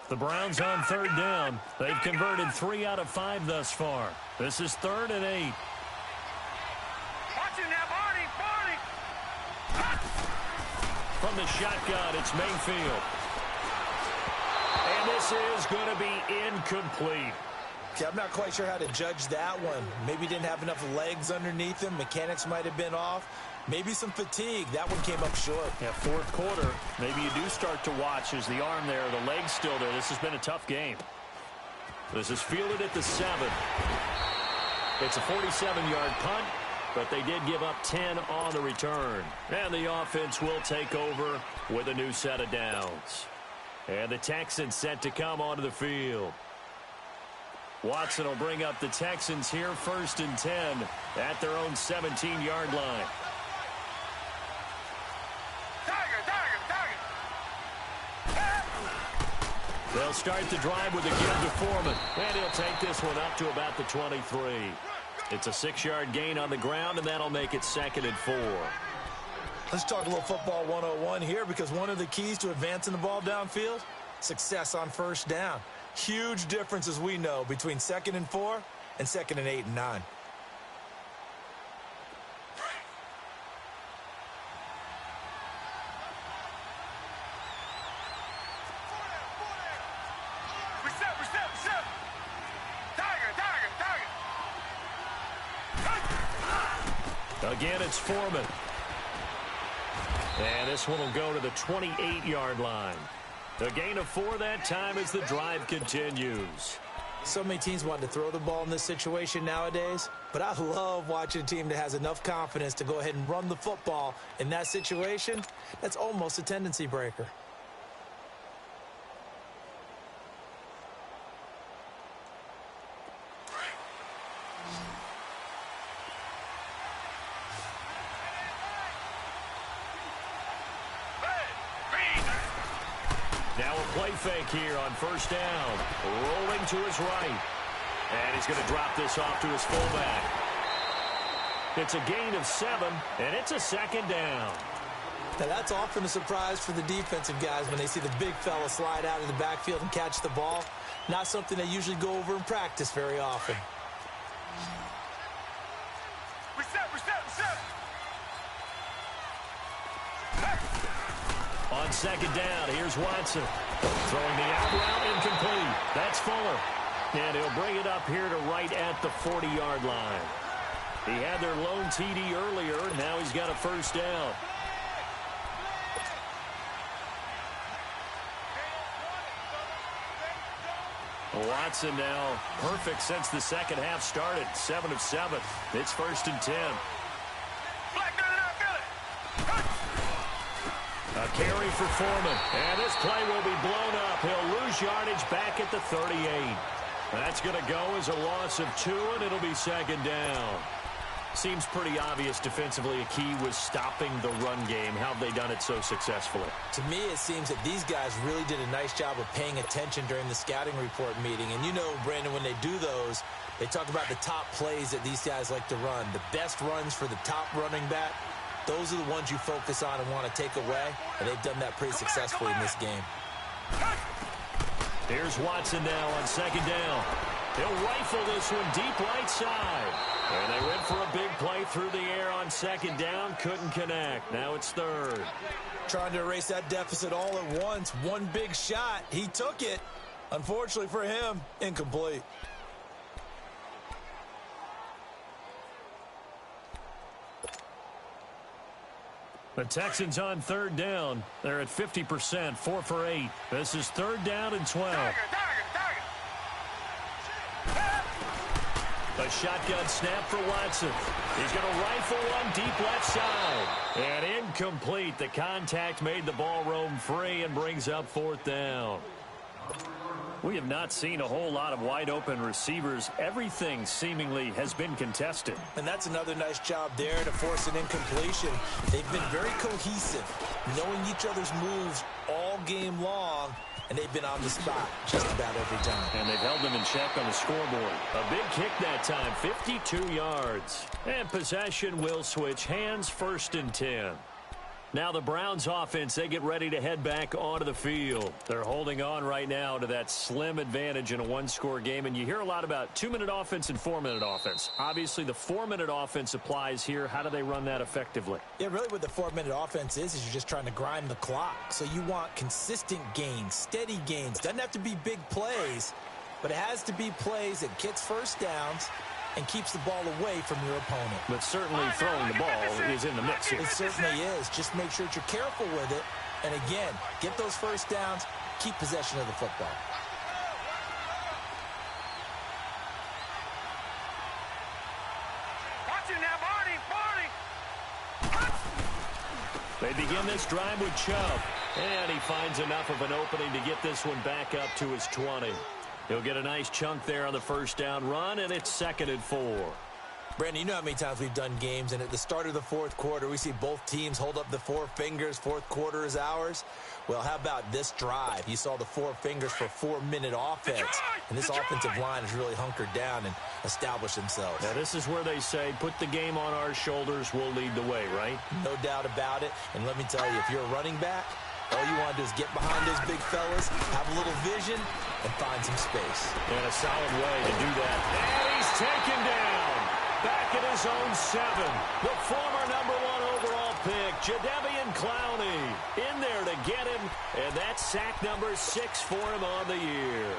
The Browns on 3rd down. They've converted 3 out of 5 thus far. This is 3rd and 8. Watching that, Barney! From the shotgun, it's Mayfield. And this is going to be incomplete. I'm not quite sure how to judge that one. Maybe he didn't have enough legs underneath him. Mechanics might have been off. Maybe some fatigue. That one came up short. Yeah, 4th quarter. Maybe you do start to watch as the arm there, the leg's still there. This has been a tough game. This is fielded at the 7. It's a 47-yard punt, but they did give up 10 on the return. And the offense will take over with a new set of downs. And the Texans set to come onto the field. Watson will bring up the Texans here, 1st and 10 at their own 17-yard line. They'll start the drive with a give to Foreman. And he'll take this one up to about the 23. It's a 6-yard gain on the ground, and that'll make it 2nd and 4. Let's talk a little football 101 here because one of the keys to advancing the ball downfield, success on 1st down. Huge difference, as we know, between 2nd and 4 and 2nd and 8 and 9. Again, it's Foreman. And this one will go to the 28-yard line. A gain of 4 that time as the drive continues. So many teams want to throw the ball in this situation nowadays, but I love watching a team that has enough confidence to go ahead and run the football in that situation. That's almost a tendency breaker. Now a play fake here on 1st down. Rolling to his right. And he's going to drop this off to his fullback. It's a gain of 7, and it's a second down. Now, that's often a surprise for the defensive guys when they see the big fella slide out of the backfield and catch the ball. Not something they usually go over in practice very often. Reset. On second down, here's Watson. Throwing the out route, incomplete. That's Fuller. And he'll bring it up here to right at the 40-yard line. He had their lone TD earlier. Now he's got a first down. Watson now perfect since the second half started. 7 of 7. It's 1st and 10. A carry for Foreman. And this play will be blown up. He'll lose yardage back at the 38. That's going to go as a loss of 2, and it'll be second down. Seems pretty obvious defensively a key was stopping the run game. How have they done it so successfully? To me, it seems that these guys really did a nice job of paying attention during the scouting report meeting. And you know, Brandon, when they do those, they talk about the top plays that these guys like to run. The best runs for the top running back, those are the ones you focus on and want to take away. And they've done that pretty successfully in this game. Here's Watson now on second down. He'll rifle this one deep right side. And they went for a big play through the air on second down. Couldn't connect. Now it's 3rd. Trying to erase that deficit all at once. One big shot. He took it. Unfortunately for him, incomplete. The Texans on 3rd down. They're at 50%, 4 for 8. This is 3rd down and 12. A shotgun snap for Watson. He's going to rifle one deep left side. And incomplete. The contact made the ball roam free and brings up 4th down. We have not seen a whole lot of wide-open receivers. Everything seemingly has been contested. And that's another nice job there to force an incompletion. They've been very cohesive, knowing each other's moves all game long, and they've been on the spot just about every time. And they've held them in check on the scoreboard. A big kick that time, 52 yards. And possession will switch hands, 1st and 10. Now the Browns offense, they get ready to head back onto the field. They're holding on right now to that slim advantage in a one-score game. And you hear a lot about 2-minute offense and 4-minute offense. Obviously, the 4-minute offense applies here. How do they run that effectively? Yeah, really what the 4-minute offense is you're just trying to grind the clock. So you want consistent gains, steady gains. Doesn't have to be big plays, but it has to be plays that gets first downs and keeps the ball away from your opponent. But certainly throwing the ball is in the mix here. It certainly is. Just make sure that you're careful with it. And again, get those first downs, keep possession of the football. Watch it now, Barney. They begin this drive with Chubb. And he finds enough of an opening to get this one back up to his 20. He'll get a nice chunk there on the first down run, and it's 2nd and 4. Brandon, you know how many times we've done games, and at the start of the 4th quarter, we see both teams hold up the 4 fingers, 4th quarter is ours. Well, how about this drive? You saw the 4 fingers for 4-minute offense, and this offensive line has really hunkered down and established themselves. Now, this is where they say, put the game on our shoulders, we'll lead the way, right? No doubt about it, and let me tell you, if you're a running back, all you want to do is get behind those big fellas, have a little vision, and find some space. And a solid way to do that. And he's taken down. Back at his own 7. The former #1 overall pick, Jadeveon Clowney, in there to get him. And that's sack number 6 for him on the year.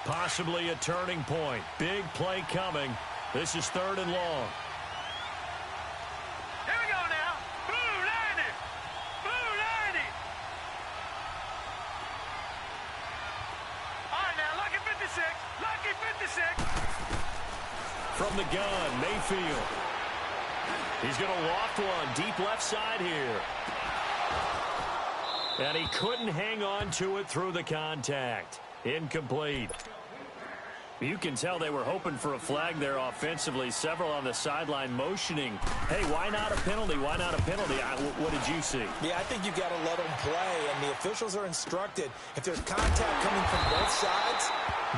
Possibly a turning point. Big play coming. This is 3rd and long. Here we go now. Blue 90. Blue 90. All right, now, lucky 56. Lucky 56. From the gun, Mayfield. He's going to loft one deep left side here. And he couldn't hang on to it through the contact. Incomplete. You can tell they were hoping for a flag there offensively. Several on the sideline motioning. Hey, why not a penalty? Why not a penalty? What did you see? Yeah, I think you got to let them play, and the officials are instructed. If there's contact coming from both sides,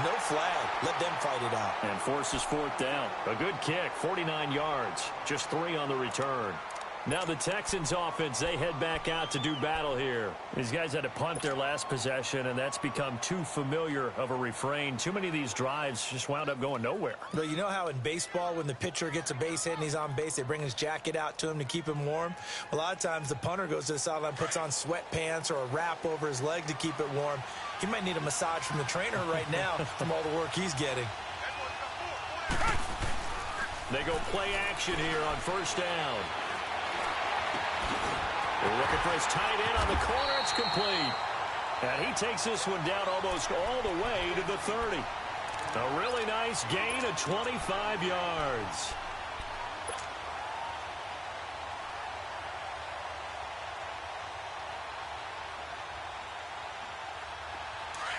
no flag. Let them fight it out. And forces fourth down. A good kick, 49 yards. Just 3 on the return. Now the Texans offense, they head back out to do battle here. These guys had to punt their last possession, and that's become too familiar of a refrain. Too many of these drives just wound up going nowhere. Well, you know how in baseball when the pitcher gets a base hit and he's on base, they bring his jacket out to him to keep him warm? A lot of times the punter goes to the sideline, puts on sweatpants or a wrap over his leg to keep it warm. He might need a massage from the trainer right now from all the work he's getting. They go play action here on first down. They're looking for his tight end on the corner. It's complete. And he takes this one down almost all the way to the 30. A really nice gain of 25 yards.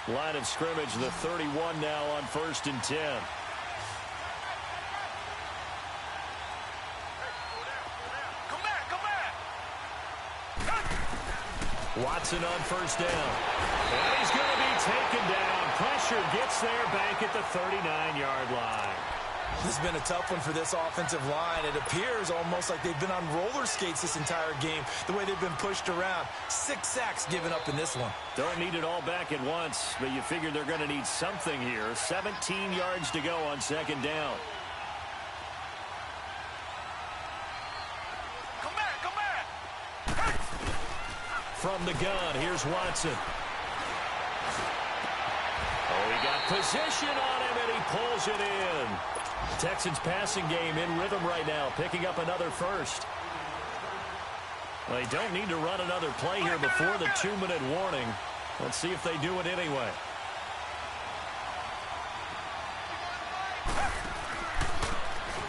Line of scrimmage, the 31 now on 1st and 10. Watson on first down. And he's going to be taken down. Pressure gets there back at the 39-yard line. This has been a tough one for this offensive line. It appears almost like they've been on roller skates this entire game, the way they've been pushed around. 6 sacks given up in this one. Don't need it all back at once, but you figure they're going to need something here. 17 yards to go on 2nd down. From the gun, here's Watson. Oh, he got position on him, and he pulls it in. Texans passing game in rhythm right now, picking up another first. They don't need to run another play here before the 2-minute warning. Let's see if they do it anyway.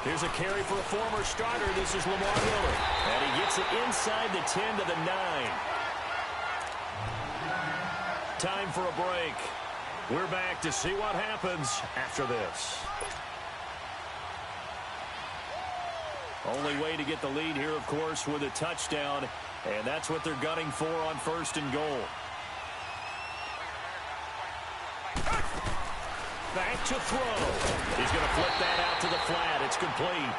Here's a carry for a former starter. This is Lamar Miller. And he gets it inside the 10 to the 9. Time for a break. We're back to see what happens after this. Only way to get the lead here, of course, with a touchdown. And that's what they're gunning for on 1st and goal. Back to throw. He's going to flip that out to the flat. It's complete.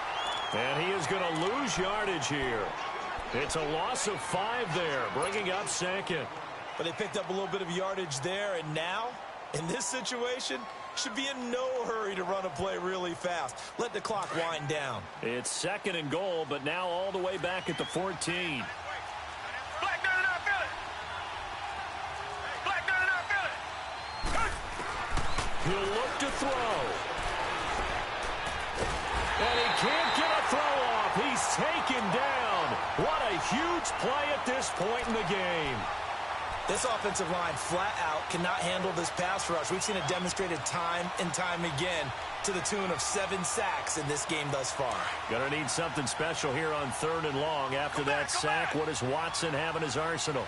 And he is going to lose yardage here. It's a loss of 5 there, bringing up 2nd. But they picked up a little bit of yardage there, and now, in this situation, should be in no hurry to run a play really fast. Let the clock wind down. It's 2nd and goal, but now all the way back at the 14. He'll look to throw. And he can't get a throw off. He's taken down. What a huge play at this point in the game. This offensive line flat out cannot handle this pass rush. We've seen it demonstrated time and time again to the tune of 7 sacks in this game thus far. Gonna need something special here on 3rd and long. After that sack, what does Watson have in his arsenal?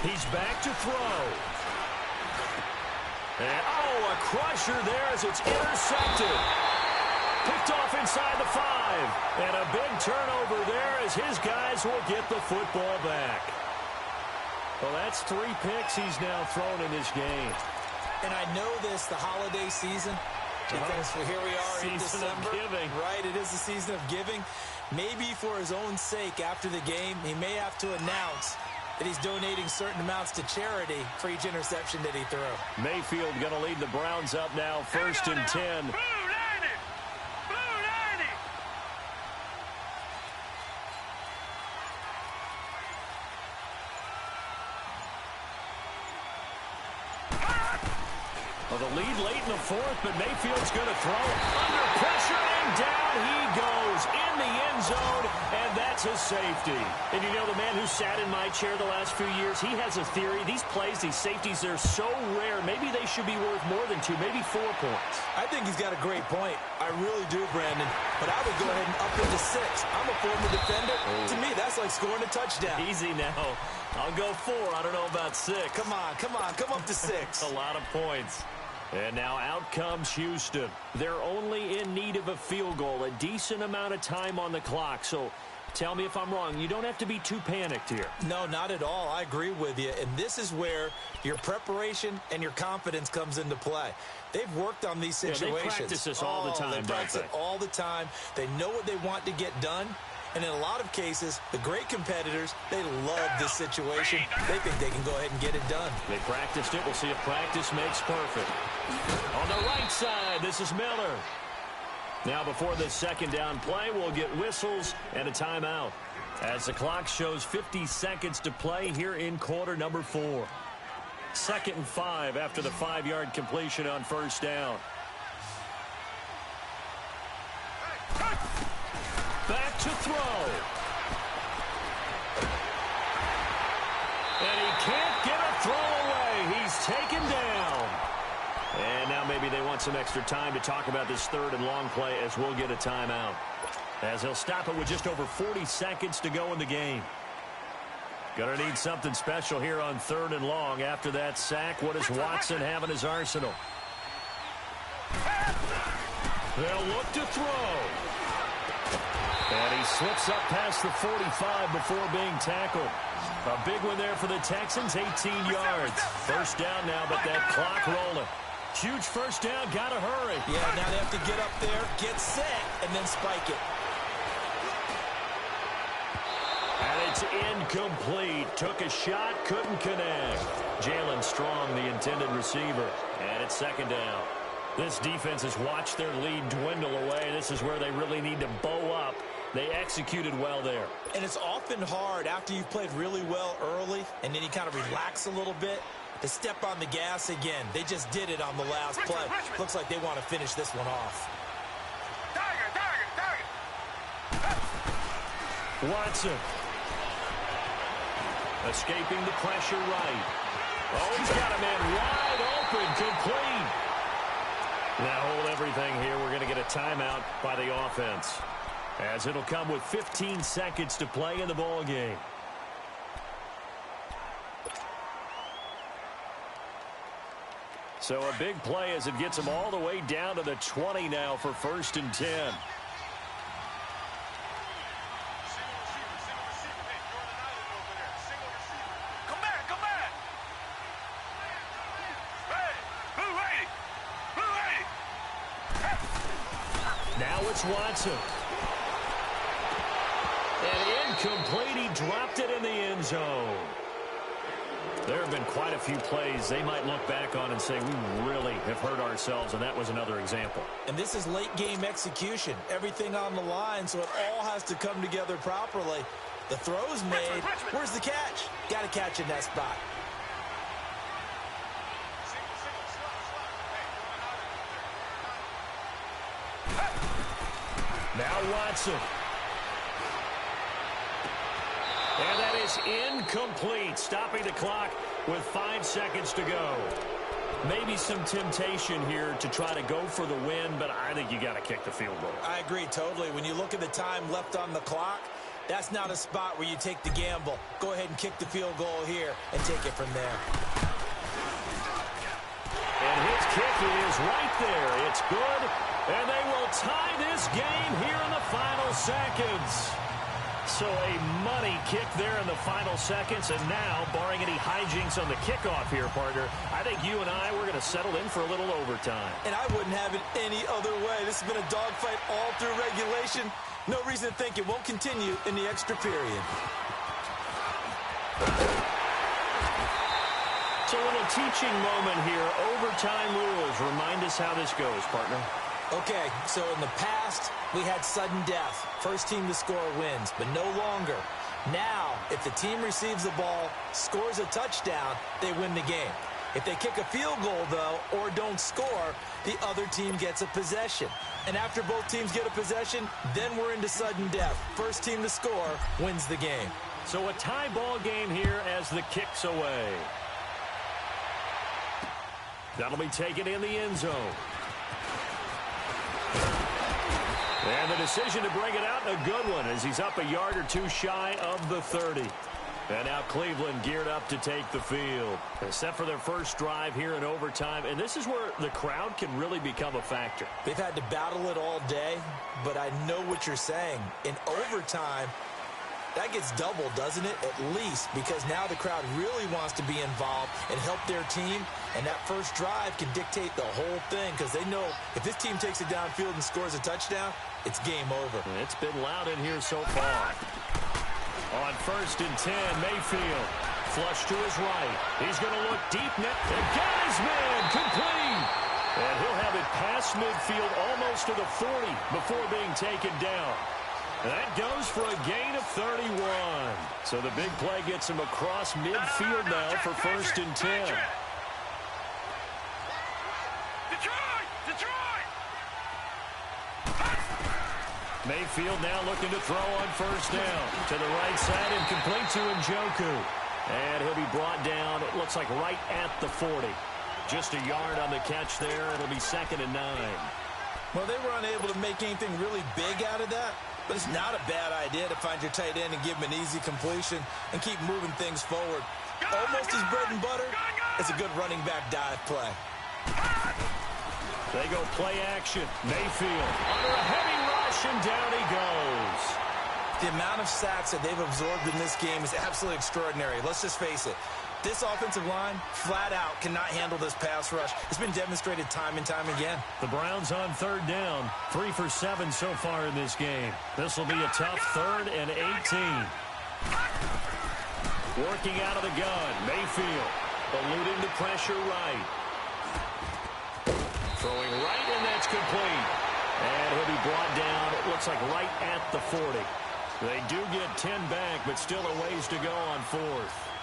He's back to throw. And, oh, a crusher there as it's intercepted. Picked off inside the 5. And a big turnover there as his guys will get the football back. Well, that's 3 picks he's now thrown in this game. And I know this, the holiday season, because here we are in December. Season of giving. Right, it is the season of giving. Maybe for his own sake after the game, he may have to announce that he's donating certain amounts to charity for each interception that he threw. Mayfield going to lead the Browns up now, 1st and 10. Well, the lead late in the 4th, but Mayfield's going to throw under pressure, and down he goes in the end zone, and that's a safety. And you know, the man who sat in my chair the last few years, he has a theory. These plays, these safeties, they're so rare. Maybe they should be worth more than 2, maybe 4 points. I think he's got a great point. I really do, Brandon. But I would go ahead and up it to 6. I'm a former defender. To me, that's like scoring a touchdown. Easy now. I'll go 4. I don't know about 6. Come on. Come up to 6. A lot of points. And now out comes Houston. They're only in need of a field goal, a decent amount of time on the clock. So tell me if I'm wrong. You don't have to be too panicked here. No, not at all. I agree with you. And this is where your preparation and your confidence comes into play. They've worked on these situations. They practice this all the time, They practice it all the time. They know what they want to get done. And in a lot of cases, the great competitors, they love this situation. They think they can go ahead and get it done. They practiced it. We'll see if practice makes perfect. On the right side, this is Miller. Now before this second down play, we'll get whistles and a timeout. As the clock shows 50 seconds to play here in quarter number 4. 2nd and 5 after the 5-yard completion on first down. Back to throw. And he can't get a throw away. He's taken down. And now maybe they want some extra time to talk about this 3rd and long play as we'll get a timeout. As he'll stop it with just over 40 seconds to go in the game. Gonna need something special here on 3rd and long. After that sack, what does Watson have in his arsenal? They'll look to throw. And he slips up past the 45 before being tackled. A big one there for the Texans, 18 yards. First down now, but that clock rolling. Huge first down, gotta hurry. Yeah, now they have to get up there, get set, and then spike it. And it's incomplete. Took a shot, couldn't connect. Jalen Strong, the intended receiver. And it's 2nd down. This defense has watched their lead dwindle away. This is where they really need to bow up. They executed well there. And it's often hard after you've played really well early and then you kind of relax a little bit to step on the gas again. They just did it on the last play. Looks like they want to finish this one off. Watson. Escaping the pressure right. Oh, he's got a man wide open, complete. Now hold everything here. We're going to get a timeout by the offense, as it'll come with 15 seconds to play in the ball game. So a big play as it gets them all the way down to the 20 now for 1st and 10. Now it's Watson. And incomplete. He dropped it in the end zone. There have been quite a few plays they might look back on and say, we really have hurt ourselves, and that was another example. And this is late game execution. Everything on the line, so it all has to come together properly. The throw's made. Where's the catch? Got to catch in that spot. Now Watson. And that is incomplete, stopping the clock with 5 seconds to go. Maybe some temptation here to try to go for the win, but I think you got to kick the field goal. I agree totally. When you look at the time left on the clock, that's not a spot where you take the gamble. Go ahead and kick the field goal here and take it from there. And his kick is right there. It's good, and they will tie this game here in the final seconds. So a money kick there in the final seconds, and now, barring any hijinks on the kickoff here, partner, I think you and I, we're going to settle in for a little overtime. And I wouldn't have it any other way. This has been a dogfight all through regulation. No reason to think it won't continue in the extra period. So a little teaching moment here. Overtime rules. Remind us how this goes, partner. Okay, so in the past, we had sudden death. First team to score wins, but no longer. Now, if the team receives the ball, scores a touchdown, they win the game. If they kick a field goal, though, or don't score, the other team gets a possession. And after both teams get a possession, then we're into sudden death. First team to score wins the game. So a tie ball game here as the kick's away. That'll be taken in the end zone. And the decision to bring it out, a good one, as he's up a yard or two shy of the 30. And now Cleveland geared up to take the field. Set for their first drive here in overtime. And this is where the crowd can really become a factor. They've had to battle it all day, but I know what you're saying. In overtime, that gets doubled, doesn't it? At least, because now the crowd really wants to be involved and help their team. And that first drive can dictate the whole thing because they know if this team takes it downfield and scores a touchdown, it's game over. It's been loud in here so far. On 1st and 10, Mayfield. Flush to his right. He's going to look deep net. And got his man complete. And he'll have it past midfield almost to the 40 before being taken down. That goes for a gain of 31. So the big play gets him across midfield now for 1st and 10. Mayfield now looking to throw on 1st down. To the right side and complete to Njoku. And he'll be brought down, it looks like right at the 40. Just a yard on the catch there. It'll be 2nd and 9. Well, they were unable to make anything really big out of that. But it's not a bad idea to find your tight end and give him an easy completion and keep moving things forward. Almost as bread and butter as a good running back dive play. They go play action. Mayfield under a heavy rush, and down he goes. The amount of sacks that they've absorbed in this game is absolutely extraordinary. Let's just face it. This offensive line, flat out, cannot handle this pass rush. It's been demonstrated time and time again. The Browns on 3rd down. 3 for 7 so far in this game. This will be a tough 3rd and 18. Working out of the gun. Mayfield eluding the pressure right. Throwing right, and that's complete. And he'll be brought down, it looks like right at the 40. They do get 10 back, but still a ways to go on 4th.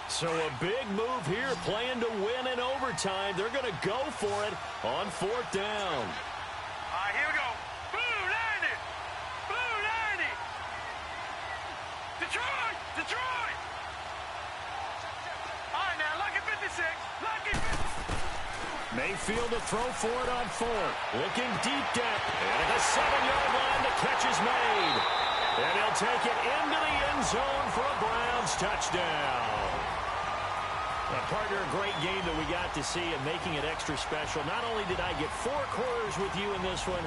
So a big move here, playing to win in overtime. They're going to go for it on 4th down. All right, here we go. Blue 90. Blue 90. Detroit. Detroit. All right, now, lucky 56. Lucky 56. Mayfield to throw for it on 4th. Looking deep depth. And at the 7-yard line, the catch is made. And he'll take it into the end zone for a Browns touchdown. Partner, a great game that we got to see and making it extra special. Not only did I get 4 quarters with you in this one,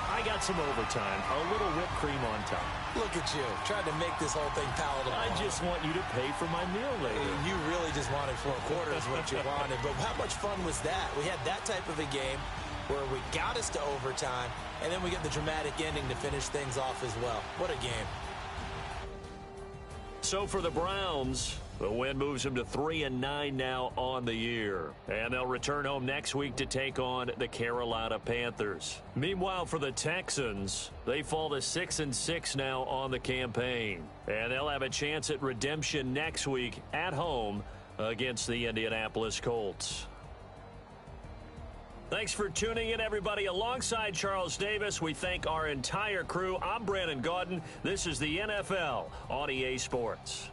I got some overtime, a little whipped cream on top. Look at you, trying to make this whole thing palatable. I just want you to pay for my meal later. You really just wanted 4 quarters what you wanted, but how much fun was that? We had that type of a game where we got us to overtime, and then we get the dramatic ending to finish things off as well. What a game. So for the Browns, the win moves them to 3-9 now on the year. And they'll return home next week to take on the Carolina Panthers. Meanwhile, for the Texans, they fall to 6-6 now on the campaign. And they'll have a chance at redemption next week at home against the Indianapolis Colts. Thanks for tuning in, everybody. Alongside Charles Davis, we thank our entire crew. I'm Brandon Gaudin. This is the NFL on EA Sports.